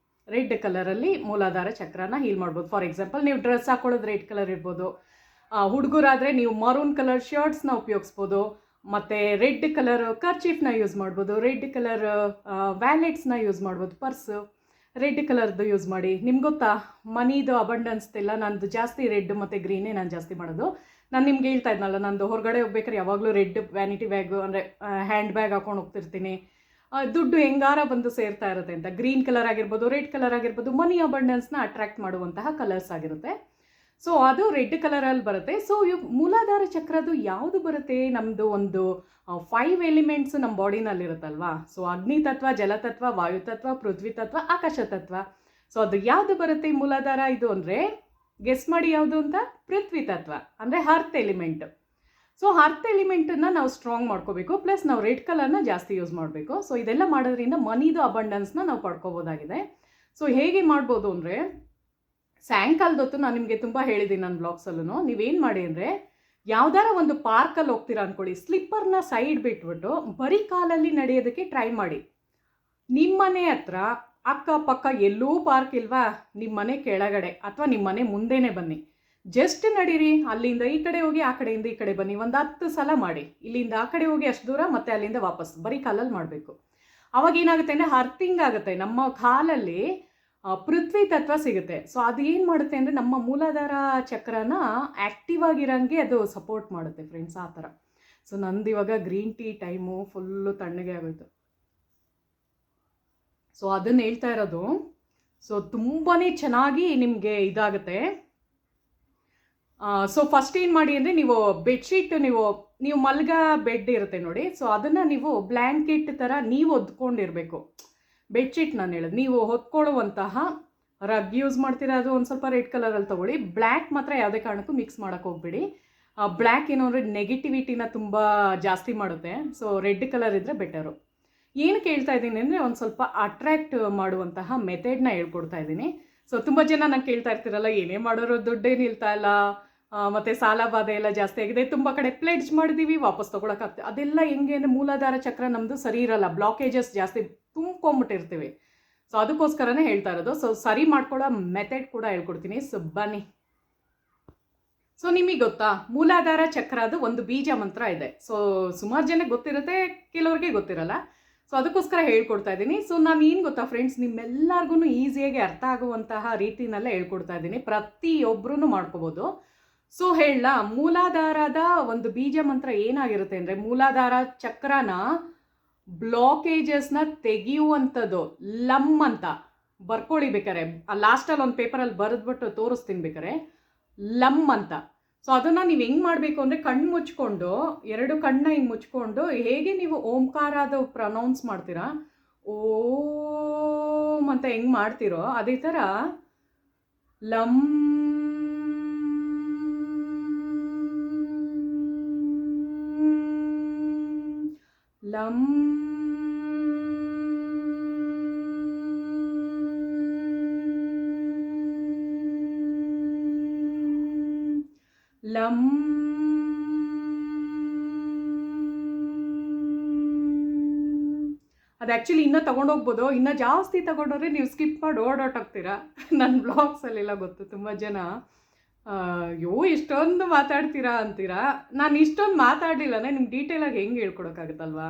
ರೆಡ್ ಕಲರಲ್ಲಿ ಮೂಲಾಧಾರ ಚಕ್ರನ ಹೀಲ್ ಮಾಡ್ಬೋದು. ಫಾರ್ ಎಕ್ಸಾಂಪಲ್ ನೀವು ಡ್ರೆಸ್ ಹಾಕೊಳ್ಳೋದು ರೆಡ್ ಕಲರ್ ಇರ್ಬೋದು. ಹುಡುಗರಾದರೆ ನೀವು ಮರೂನ್ ಕಲರ್ ಶರ್ಟ್ಸ್ನ ಉಪಯೋಗಿಸ್ಬೋದು. ಮತ್ತು ರೆಡ್ ಕಲರ್ ಕರ್ಚೀಫ್ನ ಯೂಸ್ ಮಾಡ್ಬೋದು. ರೆಡ್ ಕಲರ್ ವ್ಯಾಲೆಟ್ಸ್ನ ಯೂಸ್ ಮಾಡ್ಬೋದು. ಪರ್ಸು ರೆಡ್ ಕಲರ್ದು ಯೂಸ್ ಮಾಡಿ. ನಿಮ್ಗೆ ಗೊತ್ತಾ, ಮನಿದು ಅಬಂಡೆನ್ಸ್ದೆಲ್ಲ ನಂದು ಜಾಸ್ತಿ ರೆಡ್ ಮತ್ತು ಗ್ರೀನೇ ನಾನು ಜಾಸ್ತಿ ಮಾಡೋದು. ನಾನು ನಿಮ್ಗೆ ಹೇಳ್ತಾ ಇದ್ನಲ್ಲ, ನಂದು ಹೊರಗಡೆ ಹೋಗ್ಬೇಕಾದ್ರೆ ಯಾವಾಗಲೂ ರೆಡ್ ವ್ಯಾನಿಟಿ ಬ್ಯಾಗು ಅಂದರೆ ಹ್ಯಾಂಡ್ ಬ್ಯಾಗ್ ಹಾಕೊಂಡು ಹೋಗ್ತಿರ್ತೀನಿ. ದುಡ್ಡು ಹೆಂಗಾರ ಬಂದು ಸೇರ್ತಾ ಇರುತ್ತೆ ಅಂತ. ಗ್ರೀನ್ ಕಲರ್ ಆಗಿರ್ಬೋದು, ರೆಡ್ ಕಲರ್ ಆಗಿರ್ಬೋದು, ಮನಿ ಅಬಂಡೆನ್ಸ್ನ ಅಟ್ರಾಕ್ಟ್ ಮಾಡುವಂತಹ ಕಲರ್ಸ್ ಆಗಿರುತ್ತೆ. ಸೊ ಅದು ರೆಡ್ ಕಲರಲ್ಲಿ ಬರುತ್ತೆ. ಸೊ ಮೂಲಾಧಾರ ಚಕ್ರದು ಯಾವುದು ಬರುತ್ತೆ? ನಮ್ಮದು ಒಂದು 5 ಎಲಿಮೆಂಟ್ಸ್ ನಮ್ಮ ಬಾಡಿನಲ್ಲಿರುತ್ತಲ್ವಾ. ಸೊ ಅಗ್ನಿ ತತ್ವ, ಜಲತತ್ವ, ವಾಯುತತ್ವ, ಪೃಥ್ವಿ ತತ್ವ, ಆಕಾಶ ತತ್ವ. ಸೊ ಅದು ಯಾವುದು ಬರುತ್ತೆ ಮೂಲಾಧಾರ ಇದು ಅಂದರೆ, ಗೆಸ್ ಮಾಡಿ ಯಾವುದು ಅಂತ? ಪೃಥ್ವಿ ತತ್ವ ಅಂದರೆ ಅರ್ತ್ ಎಲಿಮೆಂಟ್. ಸೊ ಅರ್ತ್ ಎಲಿಮೆಂಟನ್ನು ನಾವು ಸ್ಟ್ರಾಂಗ್ ಮಾಡ್ಕೋಬೇಕು. ಪ್ಲಸ್ ನಾವು ರೆಡ್ ಕಲರ್ನ ಜಾಸ್ತಿ ಯೂಸ್ ಮಾಡಬೇಕು. ಸೊ ಇದೆಲ್ಲ ಮಾಡೋದ್ರಿಂದ ಮನಿದು ಅಬಂಡೆನ್ಸ್ನ ನಾವು ಪಡ್ಕೋಬೋದಾಗಿದೆ. ಸೊ ಹೇಗೆ ಮಾಡ್ಬೋದು ಅಂದರೆ, ಸಾಯಂಕಾಲದ ಹೊತ್ತು ನಾನು ನಿಮಗೆ ತುಂಬ ಹೇಳಿದ್ದೀನಿ ನನ್ನ ಬ್ಲಾಗ್ಸಲ್ಲೂ. ನೀವೇನು ಮಾಡಿ ಅಂದರೆ, ಯಾವ್ದಾರ ಒಂದು ಪಾರ್ಕಲ್ಲಿ ಹೋಗ್ತೀರಾ ಅಂದ್ಕೊಳ್ಳಿ, ಸ್ಲಿಪ್ಪರ್ನ ಸೈಡ್ ಬಿಟ್ಬಿಟ್ಟು ಬರೀ ಕಾಲಲ್ಲಿ ನಡೆಯೋದಕ್ಕೆ ಟ್ರೈ ಮಾಡಿ. ನಿಮ್ಮ ಮನೆ ಹತ್ರ ಅಕ್ಕಪಕ್ಕ ಎಲ್ಲೂ ಪಾರ್ಕ್ ಇಲ್ವಾ? ನಿಮ್ಮ ಮನೆ ಕೆಳಗಡೆ ಅಥವಾ ನಿಮ್ಮ ಮನೆ ಮುಂದೆನೇ ಬನ್ನಿ, ಜಸ್ಟ್ ನಡೀರಿ. ಅಲ್ಲಿಂದ ಈ ಕಡೆ ಹೋಗಿ, ಆ ಕಡೆಯಿಂದ ಈ ಕಡೆ ಬನ್ನಿ. ಒಂದು 10 ಸಲ ಮಾಡಿ. ಇಲ್ಲಿಂದ ಆ ಕಡೆ ಹೋಗಿ ಅಷ್ಟು ದೂರ, ಮತ್ತು ಅಲ್ಲಿಂದ ವಾಪಸ್ ಬರೀ ಕಾಲಲ್ಲಿ ಮಾಡಬೇಕು. ಅವಾಗ ಏನಾಗುತ್ತೆ ಅಂದರೆ ಅರ್ಥಿಂಗ್ ಆಗುತ್ತೆ. ನಮ್ಮ ಕಾಲಲ್ಲಿ ಪೃಥ್ವಿ ತತ್ವ ಸಿಗುತ್ತೆ. ಸೊ ಅದು ಏನು ಮಾಡುತ್ತೆ ಅಂದರೆ, ನಮ್ಮ ಮೂಲಾಧಾರ ಚಕ್ರನ ಆ್ಯಕ್ಟಿವ್ ಆಗಿರೋಂಗೆ ಅದು ಸಪೋರ್ಟ್ ಮಾಡುತ್ತೆ ಫ್ರೆಂಡ್ಸ್. ಆ ಥರ. ಸೊ ನಂದು ಇವಾಗ ಗ್ರೀನ್ ಟೀ ಟೈಮು ಫುಲ್ಲು ತಣ್ಣಗೆ ಆಗೋಯ್ತು. ಸೊ ಅದನ್ನು ಹೇಳ್ತಾ ಇರೋದು. ಸೊ ತುಂಬಾ ಚೆನ್ನಾಗಿ ನಿಮಗೆ ಇದಾಗುತ್ತೆ. ಸೊ ಫಸ್ಟ್ ಏನು ಮಾಡಿ ಅಂದರೆ, ನೀವು ಬೆಡ್ಶೀಟ್ ನೀವು ಮಲ್ಗ ಬೆಡ್ ಇರುತ್ತೆ ನೋಡಿ. ಸೊ ಅದನ್ನು ನೀವು ಬ್ಲ್ಯಾಂಕೆಟ್ ಥರ ನೀವು ಹೊದ್ಕೊಂಡಿರಬೇಕು. ಬೆಡ್ಶೀಟ್ ನಾನು ಹೇಳೋದು, ನೀವು ಹೊತ್ಕೊಳ್ಳುವಂತಹ ರಗ್ ಯೂಸ್ ಮಾಡ್ತೀರಾ, ಅದು ಒಂದು ಸ್ವಲ್ಪ ರೆಡ್ ಕಲರಲ್ಲಿ ತೊಗೊಳ್ಳಿ. ಬ್ಲ್ಯಾಕ್ ಮಾತ್ರ ಯಾವುದೇ ಕಾರಣಕ್ಕೂ ಮಿಕ್ಸ್ ಮಾಡೋಕ್ಕೆ ಹೋಗ್ಬೇಡಿ. ಬ್ಲ್ಯಾಕ್ ಏನು ಅಂದರೆ ನೆಗೆಟಿವಿಟಿನ ತುಂಬ ಜಾಸ್ತಿ ಮಾಡುತ್ತೆ. ಸೊ ರೆಡ್ ಕಲರ್ ಇದ್ದರೆ ಬೆಟರು. ಏನು ಕೇಳ್ತಾ ಇದ್ದೀನಿ ಅಂದರೆ, ಒಂದು ಸ್ವಲ್ಪ ಅಟ್ರ್ಯಾಕ್ಟ್ ಮಾಡುವಂತಹ ಮೆಥಡ್ನ ಹೇಳ್ಕೊಡ್ತಾ ಇದ್ದೀನಿ. ಸೊ ತುಂಬ ಜನ ನಂಗೆ ಕೇಳ್ತಾ ಇರ್ತೀರಲ್ಲ, ಏನೇ ಮಾಡೋರು ದುಡ್ಡೇ ನಿಲ್ತಾ ಇಲ್ಲ, ಮತ್ತು ಸಾಲ ಬಾಧೆ ಎಲ್ಲ ಜಾಸ್ತಿ ಆಗಿದೆ, ತುಂಬ ಕಡೆ ಪ್ಲೇಡ್ಜ್ ಮಾಡಿದ್ದೀವಿ, ವಾಪಸ್ ತೊಗೊಳಕ್ಕಾಗ್ತದೆ. ಅದೆಲ್ಲ ಹೆಂಗೆ ಅಂದರೆ ಮೂಲಾಧಾರ ಚಕ್ರ ನಮ್ಮದು ಸರಿ ಇರಲ್ಲ, ಬ್ಲಾಕೇಜಸ್ ಜಾಸ್ತಿ ತುಂಬ್ಕೊಂಬಿಟ್ಟಿರ್ತೀವಿ. ಸೊ ಅದಕ್ಕೋಸ್ಕರನೇ ಹೇಳ್ತಾ ಇರೋದು. ಸೊ ಸರಿ ಮಾಡ್ಕೊಳ್ಳೋ ಮೆಥಡ್ ಕೂಡ ಹೇಳ್ಕೊಡ್ತೀನಿ. ಸೊ ಬನ್ನಿ. ಸೊ ನಿಮಗೆ ಗೊತ್ತಾ, ಮೂಲಾಧಾರ ಚಕ್ರ ಅದು ಒಂದು ಬೀಜ ಮಂತ್ರ ಇದೆ. ಸೊ ಸುಮಾರು ಜನಕ್ಕೆ ಗೊತ್ತಿರುತ್ತೆ, ಕೆಲವ್ರಿಗೆ ಗೊತ್ತಿರಲ್ಲ. ಸೊ ಅದಕ್ಕೋಸ್ಕರ ಹೇಳ್ಕೊಡ್ತಾ ಇದ್ದೀನಿ. ಸೊ ನಾನು ಏನು ಗೊತ್ತಾ ಫ್ರೆಂಡ್ಸ್, ನಿಮ್ಮೆಲ್ಲರಿಗೂ ಈಸಿಯಾಗಿ ಅರ್ಥ ಆಗುವಂತಹ ರೀತಿನಲ್ಲೇ ಹೇಳ್ಕೊಡ್ತಾ ಇದ್ದೀನಿ. ಪ್ರತಿಯೊಬ್ಬರೂ ಮಾಡ್ಕೋಬೋದು. ಸೊ ಹೇಳ, ಮೂಲಾಧಾರದ ಒಂದು ಬೀಜ ಮಂತ್ರ ಏನಾಗಿರುತ್ತೆ ಅಂದರೆ, ಮೂಲಾಧಾರ ಚಕ್ರನ ಬ್ಲಾಕೇಜಸ್ನ ತೆಗೆಯುವಂಥದ್ದು ಲಮ್ ಅಂತ ಬರ್ಕೊಳ್ಳಿ. ಬೇಕಾರೆ ಲಾಸ್ಟಲ್ಲಿ ಒಂದು ಪೇಪರಲ್ಲಿ ಬರೆದ್ಬಿಟ್ಟು ತೋರಿಸ್ತೀನಿ ಬೇಕಾರೆ, ಲಮ್ ಅಂತ. ಸೊ ಅದನ್ನು ನೀವು ಹೆಂಗೆ ಮಾಡಬೇಕು ಅಂದರೆ, ಕಣ್ಣು ಮುಚ್ಕೊಂಡು, 2 ಕಣ್ಣನ್ನ ಹಿಂಗೆ ಮುಚ್ಕೊಂಡು, ಹೇಗೆ ನೀವು ಓಂಕಾರದ ಪ್ರೊನೌನ್ಸ್ ಮಾಡ್ತೀರಾ, ಓಂ ಅಂತ ಹೆಂಗೆ ಮಾಡ್ತೀರೋ ಅದೇ ಥರ ಲಮ್ ಲಂ ಲಂ ಅದು ಆ್ಯಕ್ಚುಲಿ ಇನ್ನೂ ತೊಗೊಂಡೋಗ್ಬೋದು. ಇನ್ನೂ ಜಾಸ್ತಿ ತೊಗೊಂಡೋದ್ರೆ ನೀವು ಸ್ಕಿಪ್ ಮಾಡಿ ಓಡಾಟೋಗ್ತೀರಾ. ನನ್ನ ಬ್ಲಾಗ್ಸಲ್ಲೆಲ್ಲ ಗೊತ್ತು, ತುಂಬ ಜನ ಅಯ್ಯೋ ಇಷ್ಟೊಂದು ಮಾತಾಡ್ತೀರಾ ಅಂತೀರಾ. ನಾನು ಇಷ್ಟೊಂದು ಮಾತಾಡಲಿಲ್ಲನೇ ನಿಮ್ಗೆ ಡೀಟೇಲಾಗಿ ಹೆಂಗೆ ಹೇಳ್ಕೊಡೋಕ್ಕಾಗುತ್ತಲ್ವಾ.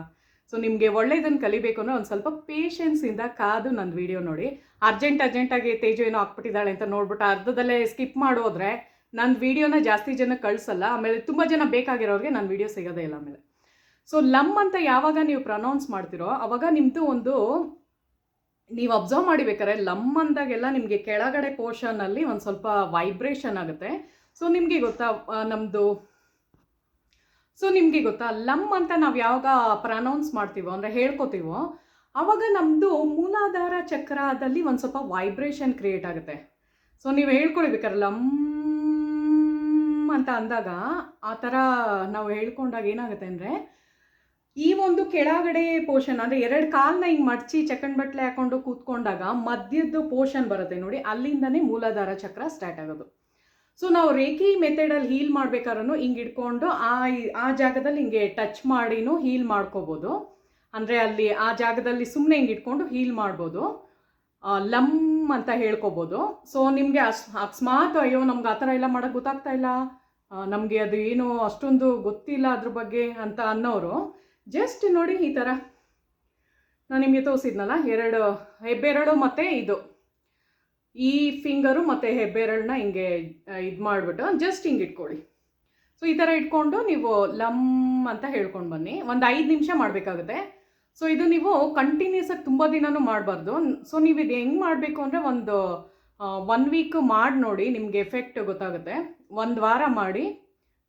ಸೊ ನಿಮಗೆ ಒಳ್ಳೆಯದನ್ನು ಕಲಿಬೇಕು ಅಂದರೆ ಒಂದು ಸ್ವಲ್ಪ ಪೇಷನ್ಸಿಂದ ಕಾದು ನನ್ನ ವೀಡಿಯೋ ನೋಡಿ. ಅರ್ಜೆಂಟಾಗಿ ತೇಜು ಏನೋ ಹಾಕ್ಬಿಟ್ಟಿದ್ದಾಳೆ ಅಂತ ನೋಡ್ಬಿಟ್ಟು ಅರ್ಧದಲ್ಲೇ ಸ್ಕಿಪ್ ಮಾಡೋದ್ರೆ ನನ್ನ ವೀಡಿಯೋನ ಜಾಸ್ತಿ ಜನ ಕಳಿಸಲ್ಲ. ಆಮೇಲೆ ತುಂಬ ಜನ ಬೇಕಾಗಿರೋರಿಗೆ ನನ್ನ ವೀಡಿಯೋ ಸಿಗೋದೇ ಇಲ್ಲ ಆಮೇಲೆ. ಸೊ ಲಮ್ ಅಂತ ಯಾವಾಗ ನೀವು ಪ್ರೊನೌನ್ಸ್ ಮಾಡ್ತೀರೋ ಆವಾಗ ನಿಮ್ಮದು ಒಂದು, ನೀವು ಅಬ್ಸರ್ವ್ ಮಾಡಿಬೇಕಾದ್ರೆ ಲಮ್ ಅಂದಾಗೆಲ್ಲ ನಿಮಗೆ ಕೆಳಗಡೆ ಪೋರ್ಷನಲ್ಲಿ ಒಂದು ಸ್ವಲ್ಪ ವೈಬ್ರೇಷನ್ ಆಗುತ್ತೆ. ಸೊ ನಿಮಗೆ ಗೊತ್ತಾ ಲಮ್ ಅಂತ ನಾವು ಯಾವಾಗ ಪ್ರೊನೌನ್ಸ್ ಮಾಡ್ತೀವೋ ಅಂದರೆ ಹೇಳ್ಕೊತೀವೋ ಆವಾಗ ನಮ್ಮದು ಮೂಲಾಧಾರ ಚಕ್ರದಲ್ಲಿ ಒಂದು ಸ್ವಲ್ಪ ವೈಬ್ರೇಷನ್ ಕ್ರಿಯೇಟ್ ಆಗುತ್ತೆ. ಸೊ ನೀವು ಹೇಳ್ಕೊಳ್ಬೇಕಾದ್ರೆ ಲಮ್ ಅಂತ ಅಂದಾಗ ಆ ಥರ ನಾವು ಹೇಳ್ಕೊಂಡಾಗ ಏನಾಗುತ್ತೆ ಅಂದರೆ, ಈ ಒಂದು ಕೆಳಗಡೆ ಪೋರ್ಷನ್ ಅಂದರೆ 2 ಕಾಲನ್ನ ಹಿಂಗೆ ಮಡಚಿ ಚಕ್ಕಂಡ್ ಬಟ್ಲೆ ಹಾಕೊಂಡು ಕೂತ್ಕೊಂಡಾಗ ಮಧ್ಯದ್ದು ಪೋರ್ಷನ್ ಬರುತ್ತೆ ನೋಡಿ, ಅಲ್ಲಿಂದನೇ ಮೂಲಾಧಾರ ಚಕ್ರ ಸ್ಟಾರ್ಟ್ ಆಗೋದು. ಸೊ ನಾವು ರೇಖಿ ಮೆಥಡಲ್ಲಿ ಹೀಲ್ ಮಾಡ್ಬೇಕಾದ್ರೂ ಹಿಂಗೆ ಇಟ್ಕೊಂಡು ಆ ಜಾಗದಲ್ಲಿ ಹಿಂಗೆ ಟಚ್ ಮಾಡಿನೂ ಹೀಲ್ ಮಾಡ್ಕೋಬೋದು. ಅಂದರೆ ಅಲ್ಲಿ ಆ ಜಾಗದಲ್ಲಿ ಸುಮ್ಮನೆ ಹಿಂಗೆ ಇಟ್ಕೊಂಡು ಹೀಲ್ ಮಾಡ್ಬೋದು, ಲಮ್ ಅಂತ ಹೇಳ್ಕೊಬೋದು. ಸೊ ನಿಮಗೆ ಅಕಸ್ಮಾತ್ ಅಯ್ಯೋ ನಮ್ಗೆ ಆ ಥರ ಎಲ್ಲ ಮಾಡೋಕ್ಕೆ ಗೊತ್ತಾಗ್ತಾ ಇಲ್ಲ, ನಮಗೆ ಅದು ಏನು ಅಷ್ಟೊಂದು ಗೊತ್ತಿಲ್ಲ ಅದ್ರ ಬಗ್ಗೆ ಅಂತ ಅನ್ನೋರು ಜಸ್ಟ್ ನೋಡಿ ಈ ಥರ ನಾನು ನಿಮಗೆ ತೋರಿಸಿದ್ನಲ್ಲ, 2 ಹೆಬ್ಬೆರಳು ಮತ್ತು ಈ ಫಿಂಗರು ಮತ್ತು ಹೆಬ್ಬೆರಳನ್ನ ಹಿಂಗೆ ಇದು ಮಾಡಿಬಿಟ್ಟು ಜಸ್ಟ್ ಹಿಂಗೆ ಇಟ್ಕೊಳ್ಳಿ. ಸೊ ಈ ಥರ ಇಟ್ಕೊಂಡು ನೀವು ಲಮ್ ಅಂತ ಹೇಳ್ಕೊಂಡು ಬನ್ನಿ. ಒಂದು 5 ನಿಮಿಷ ಮಾಡಬೇಕಾಗುತ್ತೆ. ಸೊ ಇದು ನೀವು ಕಂಟಿನ್ಯೂಸ್ ಆಗಿ ತುಂಬ ದಿನವೂ ಮಾಡಬಾರ್ದು. ಸೊ ನೀವು ಇದು ಹೆಂಗೆ ಮಾಡಬೇಕು ಅಂದರೆ, ಒಂದು 1 ವೀಕ್ ಮಾಡಿ ನೋಡಿ, ನಿಮಗೆ ಎಫೆಕ್ಟ್ ಗೊತ್ತಾಗುತ್ತೆ. 1 ವಾರ ಮಾಡಿ,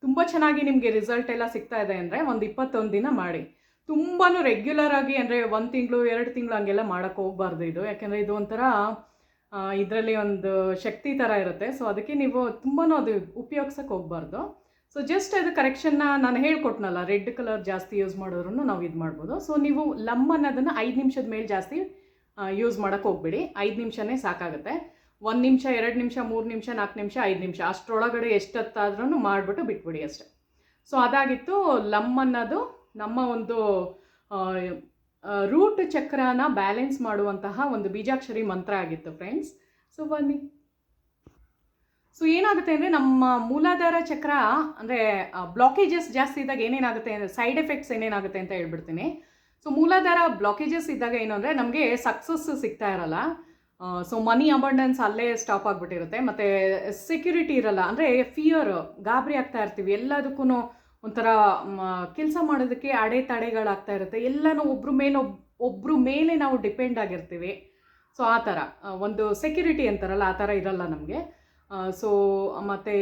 ತುಂಬ ಚೆನ್ನಾಗಿ ನಿಮಗೆ ರಿಸಲ್ಟ್ ಎಲ್ಲ ಸಿಗ್ತಾ ಇದೆ ಅಂದರೆ ಒಂದು 21 ದಿನ ಮಾಡಿ. ತುಂಬಾ ರೆಗ್ಯುಲರ್ ಆಗಿ ಅಂದರೆ 1 ತಿಂಗಳು 2 ತಿಂಗಳು ಹಂಗೆಲ್ಲ ಮಾಡೋಕ್ಕೆ ಹೋಗಬಾರ್ದು ಇದು. ಯಾಕೆಂದರೆ ಇದು ಒಂಥರ ಇದರಲ್ಲಿ ಒಂದು ಶಕ್ತಿ ಥರ ಇರುತ್ತೆ. ಸೊ ಅದಕ್ಕೆ ನೀವು ತುಂಬಾ ಅದು ಉಪಯೋಗಿಸೋಕ್ಕೆ ಹೋಗಬಾರ್ದು. ಸೊ ಜಸ್ಟ್ ಅದು ಕರೆಕ್ಷನ್ನ ನಾನು ಹೇಳ್ಕೊಟ್ನಲ್ಲ, ರೆಡ್ ಕಲರ್ ಜಾಸ್ತಿ ಯೂಸ್ ಮಾಡೋದ್ರೂ ನಾವು ಇದು ಮಾಡ್ಬೋದು. ಸೊ ನೀವು ಲಮ್ ಅನ್ನೋದನ್ನು 5 ನಿಮಿಷದ ಮೇಲೆ ಜಾಸ್ತಿ ಯೂಸ್ ಮಾಡೋಕ್ಕೆ ಹೋಗ್ಬೇಡಿ. 5 ನಿಮಿಷನೇ ಸಾಕಾಗುತ್ತೆ. 1 ನಿಮಿಷ 2 ನಿಮಿಷ 3 ನಿಮಿಷ 4 ನಿಮಿಷ 5 ನಿಮಿಷ ಅಷ್ಟರೊಳಗಡೆ ಎಷ್ಟೊತ್ತಾದ್ರೂ ಮಾಡಿಬಿಟ್ಟು ಬಿಟ್ಬಿಡಿ ಅಷ್ಟೆ. ಸೊ ಅದಾಗಿತ್ತು ಲಮ್ ಅನ್ನೋದು ನಮ್ಮ ಒಂದು ರೂಟ್ ಚಕ್ರನ ಬ್ಯಾಲೆನ್ಸ್ ಮಾಡುವಂತಹ ಒಂದು ಬೀಜಾಕ್ಷರಿ ಮಂತ್ರ ಆಗಿತ್ತು ಫ್ರೆಂಡ್ಸ್. ಸೊ ಬನ್ನಿ. ಸೊ ಏನಾಗುತ್ತೆ ಅಂದರೆ, ನಮ್ಮ ಮೂಲಾಧಾರ ಚಕ್ರ ಅಂದರೆ ಬ್ಲಾಕೇಜಸ್ ಜಾಸ್ತಿ ಇದ್ದಾಗ ಏನೇನಾಗುತ್ತೆ ಅಂದರೆ, ಸೈಡ್ ಎಫೆಕ್ಟ್ಸ್ ಏನೇನಾಗುತ್ತೆ ಅಂತ ಹೇಳ್ಬಿಡ್ತೀನಿ. ಸೊ ಮೂಲಾಧಾರ ಬ್ಲಾಕೇಜಸ್ ಇದ್ದಾಗ ಏನು ಅಂದರೆ, ನಮಗೆ ಸಕ್ಸಸ್ ಸಿಗ್ತಾ ಇರಲ್ಲ. ಸೊ ಮನಿ ಅಬಂಡೆನ್ಸ್ ಅಲ್ಲೇ ಸ್ಟಾಪ್ ಆಗಿಬಿಟ್ಟಿರುತ್ತೆ. ಮತ್ತು ಸೆಕ್ಯೂರಿಟಿ ಇರಲ್ಲ, ಅಂದರೆ ಫಿಯರ್, ಗಾಬರಿ ಆಗ್ತಾ ಇರ್ತೀವಿ. ಎಲ್ಲದಕ್ಕೂ ಒಂಥರ ಕೆಲಸ ಮಾಡೋದಕ್ಕೆ ಅಡೆತಡೆಗಳಾಗ್ತಾ ಇರುತ್ತೆ. ಎಲ್ಲನೂ ಒಬ್ಬರ ಮೇಲೆ ನಾವು ಡಿಪೆಂಡ್ ಆಗಿರ್ತೀವಿ. ಸೊ ಆ ಥರ ಒಂದು ಸೆಕ್ಯೂರಿಟಿ ಅಂತಾರಲ್ಲ, ಆ ಥರ ಇರಲ್ಲ ನಮಗೆ. ಸೊ ಮತ್ತು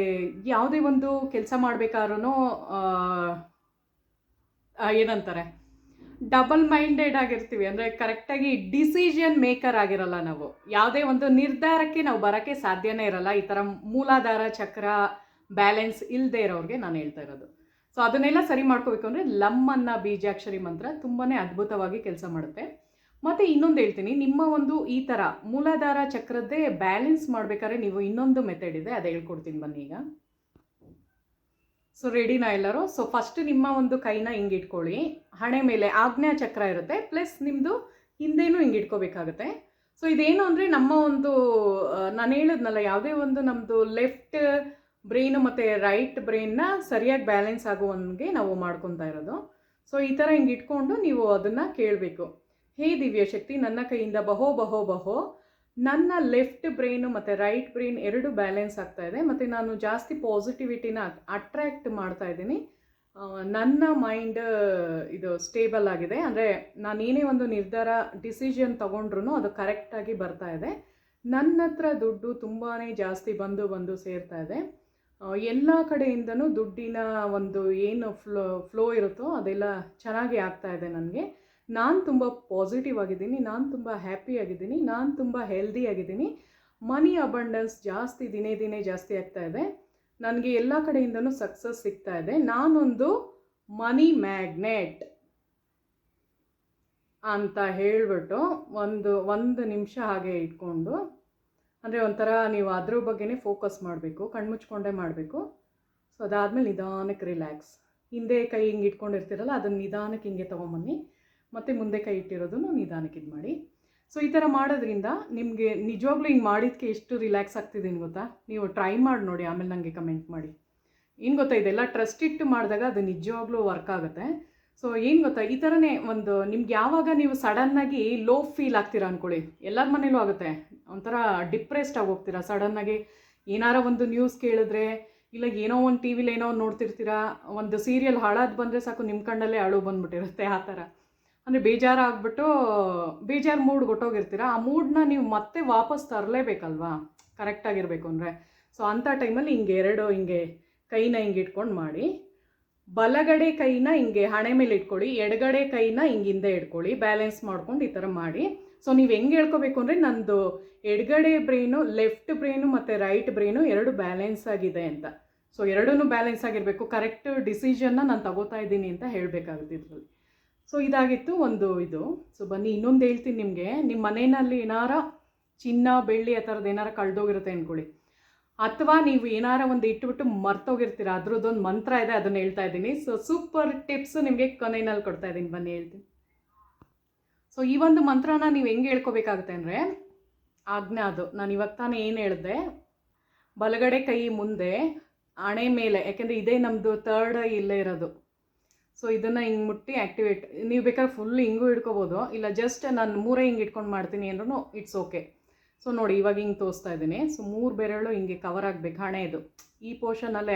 ಯಾವುದೇ ಒಂದು ಕೆಲಸ ಮಾಡಬೇಕಾದ್ರೂ ಏನಂತಾರೆ, ಡಬಲ್ ಮೈಂಡೆಡ್ ಆಗಿರ್ತೀವಿ. ಅಂದರೆ ಕರೆಕ್ಟಾಗಿ ಡಿಸಿಷನ್ ಮೇಕರ್ ಆಗಿರಲ್ಲ ನಾವು. ಯಾವುದೇ ಒಂದು ನಿರ್ಧಾರಕ್ಕೆ ನಾವು ಬರೋಕ್ಕೆ ಸಾಧ್ಯನೇ ಇರಲ್ಲ, ಈ ಥರ ಮೂಲಾಧಾರ ಚಕ್ರ ಬ್ಯಾಲೆನ್ಸ್ ಇಲ್ಲದೆ ಇರೋರಿಗೆ ನಾನು ಹೇಳ್ತಾ ಇರೋದು. ಸೊ ಅದನ್ನೆಲ್ಲ ಸರಿ ಮಾಡ್ಕೋಬೇಕು ಅಂದರೆ ಲಮ್ ಅನ್ನೋ ಬೀಜಾಕ್ಷರಿ ಮಂತ್ರ ತುಂಬಾ ಅದ್ಭುತವಾಗಿ ಕೆಲಸ ಮಾಡುತ್ತೆ. ಮತ್ತು ಇನ್ನೊಂದು ಹೇಳ್ತೀನಿ, ನಿಮ್ಮ ಒಂದು ಈ ಥರ ಮೂಲಾಧಾರ ಚಕ್ರದ್ದೇ ಬ್ಯಾಲೆನ್ಸ್ ಮಾಡಬೇಕಾದ್ರೆ ನೀವು ಇನ್ನೊಂದು ಮೆಥಡ್ ಇದೆ, ಅದು ಹೇಳ್ಕೊಡ್ತೀನಿ ಬನ್ನಿ ಈಗ. ಸೊ ರೆಡಿನಾ ಎಲ್ಲರೂ? ಸೊ ಫಸ್ಟ್ ನಿಮ್ಮ ಒಂದು ಕೈನ ಹಿಂಗೆ ಇಟ್ಕೊಳ್ಳಿ, ಹಣೆ ಮೇಲೆ ಆಜ್ಞಾ ಚಕ್ರ ಇರುತ್ತೆ, ಪ್ಲಸ್ ನಿಮ್ಮದು ಹಿಂದೆನೂ ಹಿಂಗೆ ಇಟ್ಕೋಬೇಕಾಗುತ್ತೆ. ಸೊ ಇದೇನು ಅಂದರೆ ನಮ್ಮ ಒಂದು ನಾನು ಹೇಳಿದ್ನಲ್ಲ, ಯಾವುದೇ ಒಂದು ನಮ್ಮದು ಲೆಫ್ಟ್ ಬ್ರೈನು ಮತ್ತು ರೈಟ್ ಬ್ರೈನ್ನ ಸರಿಯಾಗಿ ಬ್ಯಾಲೆನ್ಸ್ ಆಗುವಂಗೆ ನಾವು ಮಾಡ್ಕೊತಾ ಇರೋದು. ಸೊ ಈ ಥರ ಹಿಂಗೆ ಇಟ್ಕೊಂಡು ನೀವು ಅದನ್ನು ಕೇಳಬೇಕು. ಹೇ ದಿವ್ಯಶಕ್ತಿ, ನನ್ನ ಕೈಯಿಂದ ಬಹೋ ಬಹೋ ಬಹೋ, ನನ್ನ ಲೆಫ್ಟ್ ಬ್ರೈನು ಮತ್ತು ರೈಟ್ ಬ್ರೈನ್ ಎರಡು ಬ್ಯಾಲೆನ್ಸ್ ಆಗ್ತಾ ಇದೆ, ಮತ್ತು ನಾನು ಜಾಸ್ತಿ ಪಾಸಿಟಿವಿಟಿನ ಅಟ್ರ್ಯಾಕ್ಟ್ ಮಾಡ್ತಾ ಇದ್ದೀನಿ. ನನ್ನ ಮೈಂಡ್ ಇದು ಸ್ಟೇಬಲ್ ಆಗಿದೆ, ಅಂದರೆ ನಾನು ಏನೇ ಒಂದು ನಿರ್ಧಾರ ಡಿಸಿಷನ್ ತೊಗೊಂಡ್ರೂ ಅದು ಕರೆಕ್ಟಾಗಿ ಬರ್ತಾ ಇದೆ. ನನ್ನ ಹತ್ರ ದುಡ್ಡು ತುಂಬಾ ಜಾಸ್ತಿ ಬಂದು ಸೇರ್ತಾ ಇದೆ. ಎಲ್ಲ ಕಡೆಯಿಂದನೂ ದುಡ್ಡಿನ ಒಂದು ಏನು ಫ್ಲೋ ಇರುತ್ತೋ ಅದೆಲ್ಲ ಚೆನ್ನಾಗಿ ಆಗ್ತಾ ಇದೆ ನನಗೆ. ನಾನು ತುಂಬ ಪಾಸಿಟಿವ್ ಆಗಿದ್ದೀನಿ, ನಾನು ತುಂಬ ಹ್ಯಾಪಿ ಆಗಿದ್ದೀನಿ, ನಾನು ತುಂಬ ಹೆಲ್ದಿ ಆಗಿದ್ದೀನಿ. ಮನಿ ಅಬಂಡೆನ್ಸ್ ಜಾಸ್ತಿ ದಿನೇ ದಿನೇ ಜಾಸ್ತಿ ಆಗ್ತಾ ಇದೆ. ನನಗೆ ಎಲ್ಲ ಕಡೆಯಿಂದನೂ ಸಕ್ಸಸ್ ಸಿಗ್ತಾ ಇದೆ. ನಾನೊಂದು ಮನಿ ಮ್ಯಾಗ್ನೆಟ್ ಅಂತ ಹೇಳಿಬಿಟ್ಟು ಒಂದು ನಿಮಿಷ ಹಾಗೆ ಇಟ್ಕೊಂಡು, ಅಂದರೆ ಒಂಥರ ನೀವು ಅದ್ರ ಬಗ್ಗೆನೇ ಫೋಕಸ್ ಮಾಡಬೇಕು, ಕಣ್ಮುಚ್ಕೊಂಡೇ ಮಾಡಬೇಕು. ಸೊ ಅದಾದಮೇಲೆ ನಿಧಾನಕ್ಕೆ ರಿಲ್ಯಾಕ್ಸ್, ಹಿಂದೆ ಕೈ ಹಿಂಗೆ ಇಟ್ಕೊಂಡಿರ್ತೀರಲ್ಲ ಅದನ್ನು ನಿಧಾನಕ್ಕೆ ಹಿಂಗೆ ತೊಗೊಂಬನ್ನಿ, ಮತ್ತು ಮುಂದೆ ಕೈ ಇಟ್ಟಿರೋದನ್ನು ನಿಧಾನಕ್ಕೆ ಇದು ಮಾಡಿ. ಸೊ ಈ ಥರ ಮಾಡೋದ್ರಿಂದ ನಿಮಗೆ ನಿಜವಾಗ್ಲೂ ಹಿಂಗೆ ಮಾಡಿದ್ದಕ್ಕೆ ಎಷ್ಟು ರಿಲ್ಯಾಕ್ಸ್ ಆಗ್ತಿದ್ದೀನಿ ಗೊತ್ತಾ? ನೀವು ಟ್ರೈ ಮಾಡಿ ನೋಡಿ, ಆಮೇಲೆ ನನಗೆ ಕಮೆಂಟ್ ಮಾಡಿ. ಏನು ಗೊತ್ತಾ, ಇದೆಲ್ಲ ಟ್ರಸ್ಟ್ ಇಟ್ಟು ಮಾಡಿದಾಗ ಅದು ನಿಜವಾಗ್ಲೂ ವರ್ಕ್ ಆಗುತ್ತೆ. ಸೊ ಏನು ಗೊತ್ತಾ, ಈ ಥರನೇ ಒಂದು ನಿಮ್ಗೆ ಯಾವಾಗ ನೀವು ಸಡನ್ನಾಗಿ ಲೋ ಫೀಲ್ ಆಗ್ತೀರಾ ಅಂದ್ಕೊಳ್ಳಿ, ಎಲ್ಲರ ಮನೇಲೂ ಆಗುತ್ತೆ, ಒಂಥರ ಡಿಪ್ರೆಸ್ಡ್ ಆಗೋಗ್ತೀರಾ ಸಡನ್ನಾಗಿ. ಏನಾರ ಒಂದು ನ್ಯೂಸ್ ಕೇಳಿದ್ರೆ, ಇಲ್ಲ ಏನೋ ಒಂದು ಟಿ ವಿಲಿ ಏನೋ ನೋಡ್ತಿರ್ತೀರಾ, ಒಂದು ಸೀರಿಯಲ್ ಹಾಳಾದು ಬಂದರೆ ಸಾಕು ನಿಮ್ಮ ಕಣ್ಣಲ್ಲೇ ಅಳು ಬಂದುಬಿಟ್ಟಿರುತ್ತೆ. ಆ ಥರ ಅಂದರೆ ಬೇಜಾರಾಗ್ಬಿಟ್ಟು ಬೇಜಾರು ಮೂಡ್ ಕೊಟ್ಟೋಗಿರ್ತೀರ. ಆ ಮೂಡನ್ನ ನೀವು ಮತ್ತೆ ವಾಪಸ್ ತರಲೇಬೇಕಲ್ವಾ, ಕರೆಕ್ಟಾಗಿರಬೇಕು ಅಂದರೆ. ಸೊ ಅಂಥ ಟೈಮಲ್ಲಿ ಹಿಂಗೆ ಕೈನ ಹಿಂಗೆ ಇಟ್ಕೊಂಡು ಮಾಡಿ. ಬಲಗಡೆ ಕೈನ ಹಿಂಗೆ ಹಣೆ ಮೇಲೆ ಇಟ್ಕೊಳ್ಳಿ, ಎಡಗಡೆ ಕೈನ ಹಿಂದೆ ಇಟ್ಕೊಳ್ಳಿ, ಬ್ಯಾಲೆನ್ಸ್ ಮಾಡ್ಕೊಂಡು ಈ ಥರ ಮಾಡಿ. ಸೊ ನೀವು ಹೆಂಗೆ ಹೇಳ್ಕೋಬೇಕು ಅಂದರೆ, ನಂದು ಎಡಗಡೆ ಬ್ರೈನು, ಲೆಫ್ಟ್ ಬ್ರೈನು ಮತ್ತು ರೈಟ್ ಬ್ರೈನು ಎರಡು ಬ್ಯಾಲೆನ್ಸ್ ಆಗಿದೆ ಅಂತ. ಸೊ ಎರಡೂ ಬ್ಯಾಲೆನ್ಸ್ ಆಗಿರಬೇಕು, ಕರೆಕ್ಟ್ ಡಿಸಿಷನ್ನ ನಾನು ತಗೋತಾ ಇದ್ದೀನಿ ಅಂತ ಹೇಳಬೇಕಾಗುತ್ತೆ ಇದರಲ್ಲಿ. ಸೊ ಇದಾಗಿತ್ತು ಒಂದು ಇದು. ಸೊ ಬನ್ನಿ ಇನ್ನೊಂದು ಹೇಳ್ತೀನಿ ನಿಮಗೆ. ನಿಮ್ಮ ಮನೆಯಲ್ಲಿ ಏನಾರ ಚಿನ್ನ ಬೆಳ್ಳಿ ಆ ಥರದ್ದು ಏನಾರ ಕಳೆದೋಗಿರುತ್ತೆ ಅಂದ್ಕೊಳ್ಳಿ, ಅಥವಾ ನೀವು ಏನಾರ ಒಂದು ಇಟ್ಬಿಟ್ಟು ಮರ್ತೋಗಿರ್ತೀರ, ಅದ್ರದ್ದೊಂದು ಮಂತ್ರ ಇದೆ, ಅದನ್ನು ಹೇಳ್ತಾ ಇದ್ದೀನಿ. ಸೊ ಸೂಪರ್ ಟಿಪ್ಸ್ ನಿಮಗೆ ಕೊನೆಯಲ್ಲಿ ಕೊಡ್ತಾ ಇದ್ದೀನಿ, ಬನ್ನಿ ಹೇಳ್ತೀನಿ. ಸೊ ಈ ಒಂದು ಮಂತ್ರನ ನೀವು ಹೆಂಗೆ ಹೇಳ್ಕೊಬೇಕಾಗುತ್ತೆ ಅಂದರೆ, ಆಜ್ಞಾ ಅದು ನಾನು ಇವಾಗ ತಾನೇ ಏನು ಹೇಳಿದೆ, ಬಲಗಡೆ ಕೈ ಮುಂದೆ ಹಣೆ ಮೇಲೆ, ಯಾಕೆಂದರೆ ಇದೇ ನಮ್ಮದು ಥರ್ಡ್ ಐ ಇಲ್ಲೇ ಇರೋದು. ಸೊ ಇದನ್ನು ಹಿಂಗೆ ಮುಟ್ಟಿ ಆ್ಯಕ್ಟಿವೇಟ್, ನೀವು ಬೇಕಾದ್ರೆ ಫುಲ್ ಹಿಂಗೂ ಇಟ್ಕೋಬೋದು, ಇಲ್ಲ ಜಸ್ಟ್ ನಾನು ಮೂರೇ ಹಿಂಗೆ ಇಟ್ಕೊಂಡು ಮಾಡ್ತೀನಿ ಅಂದ್ರೂ ಇಟ್ಸ್ ಓಕೆ. ಸೊ ನೋಡಿ ಇವಾಗ ಹಿಂಗೆ ತೋರಿಸ್ತಾ ಇದ್ದೀನಿ. ಸೊ 3 ಬೆರಳು ಹಿಂಗೆ ಕವರ್ ಆಗಬೇಕು ಹಣೆದು, ಈ ಪೋರ್ಷನಲ್ಲಿ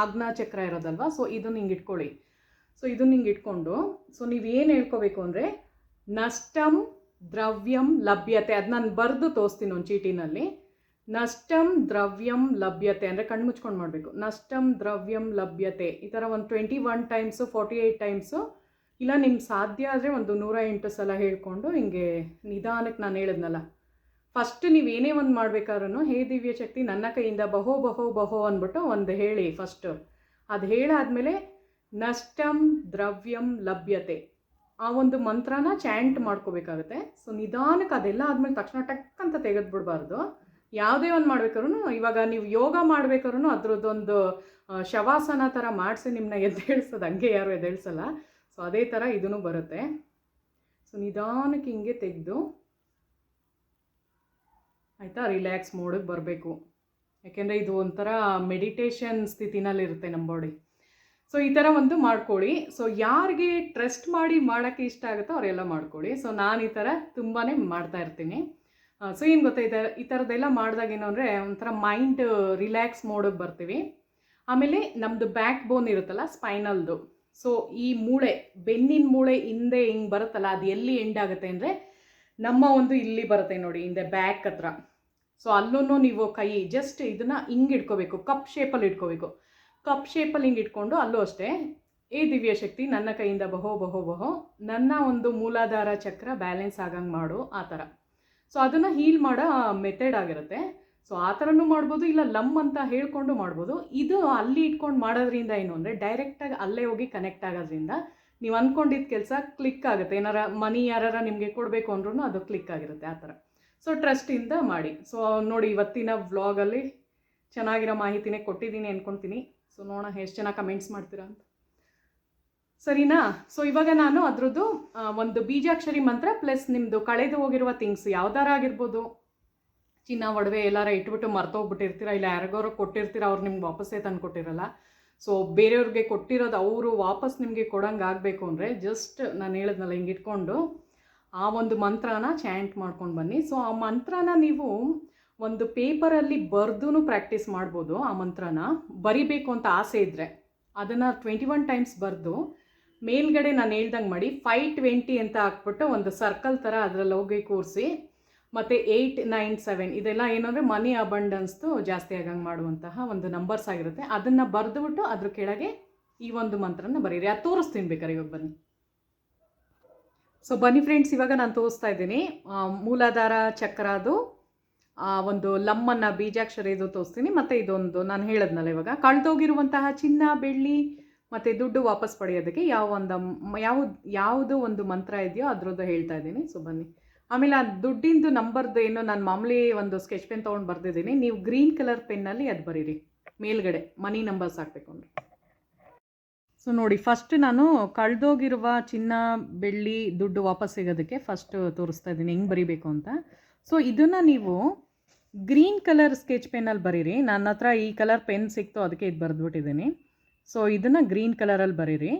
ಆಜ್ಞಾ ಚಕ್ರ ಇರೋದಲ್ವ. ಸೊ ಇದನ್ನು ಹಿಂಗೆ ಇಟ್ಕೊಳ್ಳಿ. ಸೊ ಇದನ್ನು ಹಿಂಗೆ ಇಟ್ಕೊಂಡು, ಸೊ ನೀವು ಏನು ಹೇಳ್ಕೋಬೇಕು ಅಂದರೆ, ನಷ್ಟಂ ದ್ರವ್ಯಂ ಲಭ್ಯತೆ, ಅದು ನಾನು ಬರೆದು ತೋರಿಸ್ತೀನಿ ಒಂದು ಚೀಟಿನಲ್ಲಿ. ನಷ್ಟಂ ದ್ರವ್ಯಂ ಲಭ್ಯತೆ ಅಂದರೆ ಕಣ್ಣು ಮುಚ್ಕೊಂಡು ಮಾಡಬೇಕು. ನಷ್ಟಂ ದ್ರವ್ಯಂ ಲಭ್ಯತೆ ಈ ಥರ ಒಂದು 21 ಟೈಮ್ಸು 48 ಟೈಮ್ಸು, ಇಲ್ಲ ನಿಮ್ಗೆ ಸಾಧ್ಯ ಆದರೆ ಒಂದು 108 ಸಲ ಹೇಳ್ಕೊಂಡು ಹಿಂಗೆ ನಿಧಾನಕ್ಕೆ, ನಾನು ಹೇಳಿದ್ನಲ್ಲ ಫಸ್ಟ್ ನೀವು ಏನೇ ಒಂದು ಮಾಡಬೇಕಾದ್ರೂ, ಹೇ ದಿವ್ಯ ಶಕ್ತಿ ನನ್ನ ಕೈಯಿಂದ ಬಹೋ ಬಹೋ ಬಹೋ ಅಂದ್ಬಿಟ್ಟು ಒಂದು ಹೇಳಿ ಫಸ್ಟು. ಅದು ಹೇಳಾದಮೇಲೆ ನಷ್ಟಂ ದ್ರವ್ಯಂ ಲಭ್ಯತೆ ಆ ಒಂದು ಮಂತ್ರನ ಚಾಂಟ್ ಮಾಡ್ಕೋಬೇಕಾಗುತ್ತೆ. ಸೊ ನಿಧಾನಕ್ಕೆ ಅದೆಲ್ಲ ಆದಮೇಲೆ ತಕ್ಷಣ ಟಕ್ ಅಂತ ತೆಗೆದುಬಿಡ್ಬಾರ್ದು. ಯಾವುದೇ ಒಂದು ಮಾಡ್ಬೇಕಾದ್ರೂ, ಇವಾಗ ನೀವು ಯೋಗ ಮಾಡ್ಬೇಕಾದ್ರೂ ಅದರದ್ದೊಂದು ಶವಾಸನ ಥರ ಮಾಡಿಸಿ ನಿಮ್ಮನ್ನ ಎದ್ದೇಳಿಸೋದು, ಹಂಗೆ ಯಾರು ಎದ್ದೇಳಿಸಲ್ಲ. ಸೊ ಅದೇ ಥರ ಇದೂ ಬರುತ್ತೆ. ಸೊ ನಿಧಾನಕ್ಕೆ ಹಿಂಗೆ ತೆಗೆದು, ಆಯಿತಾ, ರಿಲ್ಯಾಕ್ಸ್ ಮೋಡಿಗೆ ಬರಬೇಕು. ಯಾಕೆಂದರೆ ಇದು ಒಂಥರ ಮೆಡಿಟೇಷನ್ ಸ್ಥಿತಿನಲ್ಲಿರುತ್ತೆ ನಮ್ಮ ಬಾಡಿ. ಸೊ ಈ ಥರ ಒಂದು ಮಾಡ್ಕೊಳ್ಳಿ. ಸೊ ಯಾರಿಗೆ ಟ್ರಸ್ಟ್ ಮಾಡಿ ಮಾಡೋಕ್ಕೆ ಇಷ್ಟ ಆಗುತ್ತೋ ಅವರೆಲ್ಲ ಮಾಡ್ಕೊಳ್ಳಿ. ಸೊ ನಾನು ಈ ಥರ ತುಂಬಾ ಮಾಡ್ತಾ ಇರ್ತೀನಿ. ಸೊ ಏನು ಗೊತ್ತಾ, ಈ ಥರದ್ದೆಲ್ಲ ಮಾಡಿದಾಗ ಏನು ಅಂದರೆ ಒಂಥರ ಮೈಂಡ್ ರಿಲ್ಯಾಕ್ಸ್ ಮೋಡಿಗೆ ಬರ್ತೀವಿ. ಆಮೇಲೆ ನಮ್ಮದು ಬ್ಯಾಕ್ ಬೋನ್ ಇರುತ್ತಲ್ಲ, ಸ್ಪೈನಲ್ದು, ಸೊ ಈ ಮೂಳೆ, ಬೆನ್ನಿನ ಮೂಳೆ ಹಿಂದೆ ಹಿಂಗೆ ಬರುತ್ತಲ್ಲ, ಅದು ಎಲ್ಲಿ ಎಂಡ್ ಆಗುತ್ತೆ ಅಂದರೆ ನಮ್ಮ ಒಂದು ಇಲ್ಲಿ ಬರುತ್ತೆ ನೋಡಿ, ಹಿಂದೆ ಬ್ಯಾಕ್ ಹತ್ರ. ಸೊ ಅಲ್ಲೂ ನೀವು ಕೈ ಜಸ್ಟ್ ಇದನ್ನು ಹಿಂಗೆ ಇಟ್ಕೋಬೇಕು, ಕಪ್ ಶೇಪಲ್ಲಿ ಇಟ್ಕೋಬೇಕು. ಕಪ್ ಶೇಪಲ್ಲಿ ಹಿಂಗೆ ಇಟ್ಕೊಂಡು ಅಲ್ಲೂ ಅಷ್ಟೇ, ಏ ದಿವ್ಯ ಶಕ್ತಿ ನನ್ನ ಕೈಯಿಂದ ಬಹೋ ಬಹೋ ಬಹೋ, ನನ್ನ ಒಂದು ಮೂಲಾಧಾರ ಚಕ್ರ ಬ್ಯಾಲೆನ್ಸ್ ಆಗಂಗೆ ಮಾಡು, ಆ ಥರ. ಸೊ ಅದನ್ನು ಹೀಲ್ ಮಾಡೋ ಮೆಥಡ್ ಆಗಿರುತ್ತೆ. ಸೊ ಆ ಥರನೂ ಮಾಡ್ಬೋದು, ಇಲ್ಲ ಲಮ್ ಅಂತ ಹೇಳ್ಕೊಂಡು ಮಾಡ್ಬೋದು. ಇದು ಅಲ್ಲಿ ಇಟ್ಕೊಂಡು ಮಾಡೋದ್ರಿಂದ ಏನು ಅಂದರೆ ಡೈರೆಕ್ಟಾಗಿ ಅಲ್ಲೇ ಹೋಗಿ ಕನೆಕ್ಟ್ ಆಗೋದ್ರಿಂದ ನೀವು ಅಂದ್ಕೊಂಡಿದ್ದ ಕೆಲಸ ಕ್ಲಿಕ್ ಆಗುತ್ತೆ. ಏನಾರ ಮನಿ ಯಾರು ನಿಮಗೆ ಕೊಡಬೇಕು ಅಂದ್ರೂ ಅದು ಕ್ಲಿಕ್ ಆಗಿರುತ್ತೆ ಆ ಥರ. ಸೊ ಟ್ರಸ್ಟಿಂದ ಮಾಡಿ. ಸೊ ನೋಡಿ, ಇವತ್ತಿನ ವ್ಲಾಗಲ್ಲಿ ಚೆನ್ನಾಗಿರೋ ಮಾಹಿತಿನೇ ಕೊಟ್ಟಿದ್ದೀನಿ ಅಂದ್ಕೊತೀನಿ. ಸೊ ನೋಡೋಣ ಎಷ್ಟು ಜನ ಕಮೆಂಟ್ಸ್ ಮಾಡ್ತೀರಾ ಅಂತ, ಸರಿನಾ? ಸೊ ಇವಾಗ ನಾನು ಅದ್ರದ್ದು ಒಂದು ಬೀಜಾಕ್ಷರಿ ಮಂತ್ರ ಪ್ಲಸ್ ನಿಮ್ಮದು ಕಳೆದು ಹೋಗಿರುವ ಥಿಂಗ್ಸ್ ಯಾವ್ದಾರ ಆಗಿರ್ಬೋದು, ಚಿನ್ನ ಒಡವೆ ಎಲ್ಲಾರ ಇಟ್ಬಿಟ್ಟು ಮರ್ತೋಗ್ಬಿಟ್ಟಿರ್ತೀರ, ಇಲ್ಲ ಯಾರಿಗಾರು ಕೊಟ್ಟಿರ್ತೀರ, ಅವ್ರು ನಿಮ್ಗೆ ವಾಪಸ್ಸೇ ತಂದು ಕೊಟ್ಟಿರಲ್ಲ. ಸೊ ಬೇರೆಯವ್ರಿಗೆ ಕೊಟ್ಟಿರೋದು ಅವರು ವಾಪಸ್ ನಿಮಗೆ ಕೊಡಂಗೆ ಆಗಬೇಕು ಅಂದರೆ ಜಸ್ಟ್ ನಾನು ಹೇಳಿದ್ನಲ್ಲ ಹಿಂಗೆ ಇಟ್ಕೊಂಡು ಆ ಒಂದು ಮಂತ್ರನ ಚಾಂಟ್ ಮಾಡ್ಕೊಂಡು ಬನ್ನಿ. ಸೊ ಆ ಮಂತ್ರನ ನೀವು ಒಂದು ಪೇಪರಲ್ಲಿ ಬರೆದು ಪ್ರಾಕ್ಟೀಸ್ ಮಾಡ್ಬೋದು. ಆ ಮಂತ್ರನ ಬರಿಬೇಕು ಅಂತ ಆಸೆ ಇದ್ದರೆ ಅದನ್ನು 21 ಟೈಮ್ಸ್ ಬರೆದು ಮೇಲ್ಗಡೆ ನಾನು ಹೇಳ್ದಂಗೆ ಮಾಡಿ 520 ಅಂತ ಹಾಕ್ಬಿಟ್ಟು ಒಂದು ಸರ್ಕಲ್ ಥರ ಅದರಲ್ಲಿ ಹೋಗಿ ಕೂರಿಸಿ, ಮತ್ತು 8, 9, 7 ಇದೆಲ್ಲ ಏನಂದರೆ ಮನಿ ಅಬಂಡೆನ್ಸ್ದು ಜಾಸ್ತಿ ಆಗಂಗೆ ಮಾಡುವಂತಹ ಒಂದು ನಂಬರ್ಸ್ ಆಗಿರುತ್ತೆ. ಅದನ್ನು ಬರೆದುಬಿಟ್ಟು ಅದ್ರ ಕೆಳಗೆ ಈ ಒಂದು ಮಂತ್ರನ ಬರೀರಿ. ಅದು ತೋರಿಸ್ತೀನಿ ಬೇಕಾರೆ, ಇವಾಗ ಬನ್ನಿ. ಸೊ ಬನ್ನಿ ಫ್ರೆಂಡ್ಸ್, ಇವಾಗ ನಾನು ತೋರಿಸ್ತಾ ಇದ್ದೀನಿ ಮೂಲಾಧಾರ ಚಕ್ರದು ಒಂದು ಲಮ್ಮನ್ನು ಬೀಜಾಕ್ಷರ ಇದು ತೋರಿಸ್ತೀನಿ. ಮತ್ತು ಇದೊಂದು ನಾನು ಹೇಳಿದ್ನಲ್ಲ ಇವಾಗ ಕಳೆದೋಗಿರುವಂತಹ ಚಿನ್ನ, ಬೆಳ್ಳಿ ಮತ್ತು ದುಡ್ಡು ವಾಪಸ್ ಪಡೆಯೋದಕ್ಕೆ ಯಾವುದು ಒಂದು ಮಂತ್ರ ಇದೆಯೋ ಅದರದ್ದು ಹೇಳ್ತಾ ಇದ್ದೀನಿ. ಸೊ ಬನ್ನಿ. ಆಮೇಲೆ ಆ ದುಡ್ಡಿಂದು ನಂಬರ್ದು ಏನೋ ನಾನು ಮಾಮೂಲಿ ಒಂದು ಸ್ಕೆಚ್ ಪೆನ್ ತೊಗೊಂಡು ಬರೆದಿದ್ದೀನಿ. ನೀವು ಗ್ರೀನ್ ಕಲರ್ ಪೆನ್ನಲ್ಲಿ ಅದು ಬರೀರಿ, ಮೇಲ್ಗಡೆ ಮನಿ ನಂಬರ್ಸ್ ಹಾಕಬೇಕು ಅಂದರೆ. ಸೊ ನೋಡಿ, ಫಸ್ಟ್ ನಾನು ಕಳೆದೋಗಿರುವ ಚಿನ್ನ, ಬೆಳ್ಳಿ, ದುಡ್ಡು ವಾಪಸ್ ಸಿಗೋದಕ್ಕೆ ಫಸ್ಟ್ ತೋರಿಸ್ತಾ ಇದ್ದೀನಿ ಹೆಂಗೆ ಬರೀಬೇಕು ಅಂತ. ಸೊ ಇದನ್ನು ನೀವು ಗ್ರೀನ್ ಕಲರ್ ಸ್ಕೆಚ್ ಪೆನ್ನಲ್ಲಿ ಬರೀರಿ. ನನ್ನ ಹತ್ರ ಈ ಕಲರ್ ಪೆನ್ ಸಿಕ್ತು, ಅದಕ್ಕೆ ಇದು ಬರೆದ್ಬಿಟ್ಟಿದ್ದೀನಿ. ಸೊ ಇದನ್ನು ಗ್ರೀನ್ ಕಲರಲ್ಲಿ ಬರೀರಿ.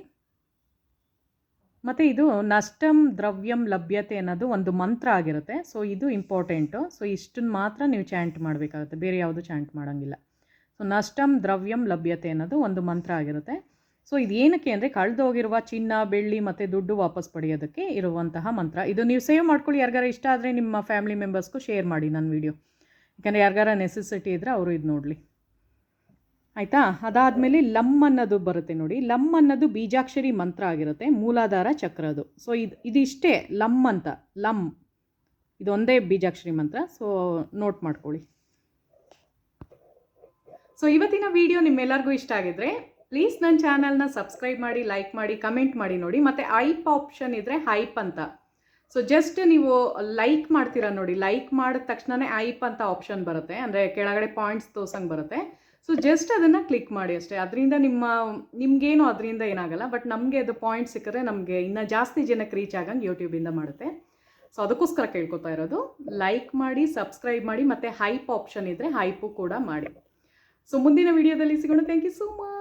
ಮತ್ತು ಇದು ನಷ್ಟಂ ದ್ರವ್ಯಂ ಲಭ್ಯತೆ ಅನ್ನೋದು ಒಂದು ಮಂತ್ರ ಆಗಿರುತ್ತೆ. ಸೊ ಇದು ಇಂಪಾರ್ಟೆಂಟು. ಸೊ ಇಷ್ಟನ್ನು ಮಾತ್ರ ನೀವು ಚಾಂಟ್ ಮಾಡಬೇಕಾಗುತ್ತೆ, ಬೇರೆ ಯಾವುದು ಚಾಂಟ್ ಮಾಡೋಂಗಿಲ್ಲ. ಸೊ ನಷ್ಟಂ ದ್ರವ್ಯಂ ಲಭ್ಯತೆ ಅನ್ನೋದು ಒಂದು ಮಂತ್ರ ಆಗಿರುತ್ತೆ. ಸೊ ಇದು ಏನಕ್ಕೆ ಅಂದರೆ ಕಳೆದೋಗಿರುವ ಚಿನ್ನ, ಬೆಳ್ಳಿ ಮತ್ತು ದುಡ್ಡು ವಾಪಸ್ ಪಡೆಯೋದಕ್ಕೆ ಇರುವಂತಹ ಮಂತ್ರ. ಇದು ನೀವು ಸೇವ್ ಮಾಡ್ಕೊಳ್ಳಿ. ಯಾರಿಗಾರ ಇಷ್ಟ ಆದರೆ ನಿಮ್ಮ ಫ್ಯಾಮಿಲಿ ಮೆಂಬರ್ಸ್ಗೂ ಶೇರ್ ಮಾಡಿ ನನ್ನ ವಿಡಿಯೋ, ಯಾಕಂದರೆ ಯಾರಿಗಾರ ನೆಸೆಸಿಟಿ ಇದ್ದರೆ ಅವರು ಇದು ನೋಡಲಿ, ಆಯಿತಾ? ಅದಾದಮೇಲೆ ಲಮ್ ಅನ್ನೋದು ಬರುತ್ತೆ ನೋಡಿ. ಲಮ್ ಅನ್ನೋದು ಬೀಜಾಕ್ಷರಿ ಮಂತ್ರ ಆಗಿರುತ್ತೆ, ಮೂಲಾಧಾರ ಚಕ್ರದು. ಸೊ ಇದಿಷ್ಟೇ ಲಮ್ ಅಂತ, ಲಮ್ ಇದೊಂದೇ ಬೀಜಾಕ್ಷರಿ ಮಂತ್ರ. ಸೊ ನೋಟ್ ಮಾಡ್ಕೊಳ್ಳಿ. ಸೊ ಇವತ್ತಿನ ವಿಡಿಯೋ ನಿಮ್ಮೆಲ್ಲರಿಗೂ ಇಷ್ಟ ಆಗಿದ್ರೆ ಪ್ಲೀಸ್ ನನ್ನ ಚಾನಲ್ನ ಸಬ್ಸ್ಕ್ರೈಬ್ ಮಾಡಿ, ಲೈಕ್ ಮಾಡಿ, ಕಮೆಂಟ್ ಮಾಡಿ ನೋಡಿ. ಮತ್ತು ಹೈಪ್ ಆಪ್ಷನ್ ಇದ್ದರೆ ಹೈಪ್ ಅಂತ, ಸೊ ಜಸ್ಟ್ ನೀವು ಲೈಕ್ ಮಾಡ್ತೀರಾ ನೋಡಿ, ಲೈಕ್ ಮಾಡಿದ ತಕ್ಷಣವೇ ಹೈಪ್ ಅಂತ ಆಪ್ಷನ್ ಬರುತ್ತೆ, ಅಂದರೆ ಕೆಳಗಡೆ ಪಾಯಿಂಟ್ಸ್ ತೋರ್ಸಂಗೆ ಬರುತ್ತೆ. ಸೊ ಜಸ್ಟ್ ಅದನ್ನು ಕ್ಲಿಕ್ ಮಾಡಿ ಅಷ್ಟೇ. ಅದರಿಂದ ನಿಮಗೇನು ಅದರಿಂದ ಏನಾಗಲ್ಲ, ಬಟ್ ನಮಗೆ ಅದು ಪಾಯಿಂಟ್ ಸಿಕ್ಕರೆ ನಮಗೆ ಇನ್ನೂ ಜಾಸ್ತಿ ಜನಕ್ಕೆ ರೀಚ್ ಆಗಂಗೆ ಯೂಟ್ಯೂಬಿಂದ ಮಾಡುತ್ತೆ. ಸೊ ಅದಕ್ಕೋಸ್ಕರ ಕೇಳ್ಕೊತಾ ಇರೋದು, ಲೈಕ್ ಮಾಡಿ, ಸಬ್ಸ್ಕ್ರೈಬ್ ಮಾಡಿ, ಮತ್ತು ಹೈಪ್ ಆಪ್ಷನ್ ಇದ್ದರೆ ಹೈಪು ಕೂಡ ಮಾಡಿ. ಸೊ ಮುಂದಿನ ವಿಡಿಯೋದಲ್ಲಿ ಸಿಗೋಣ. Thank you so much.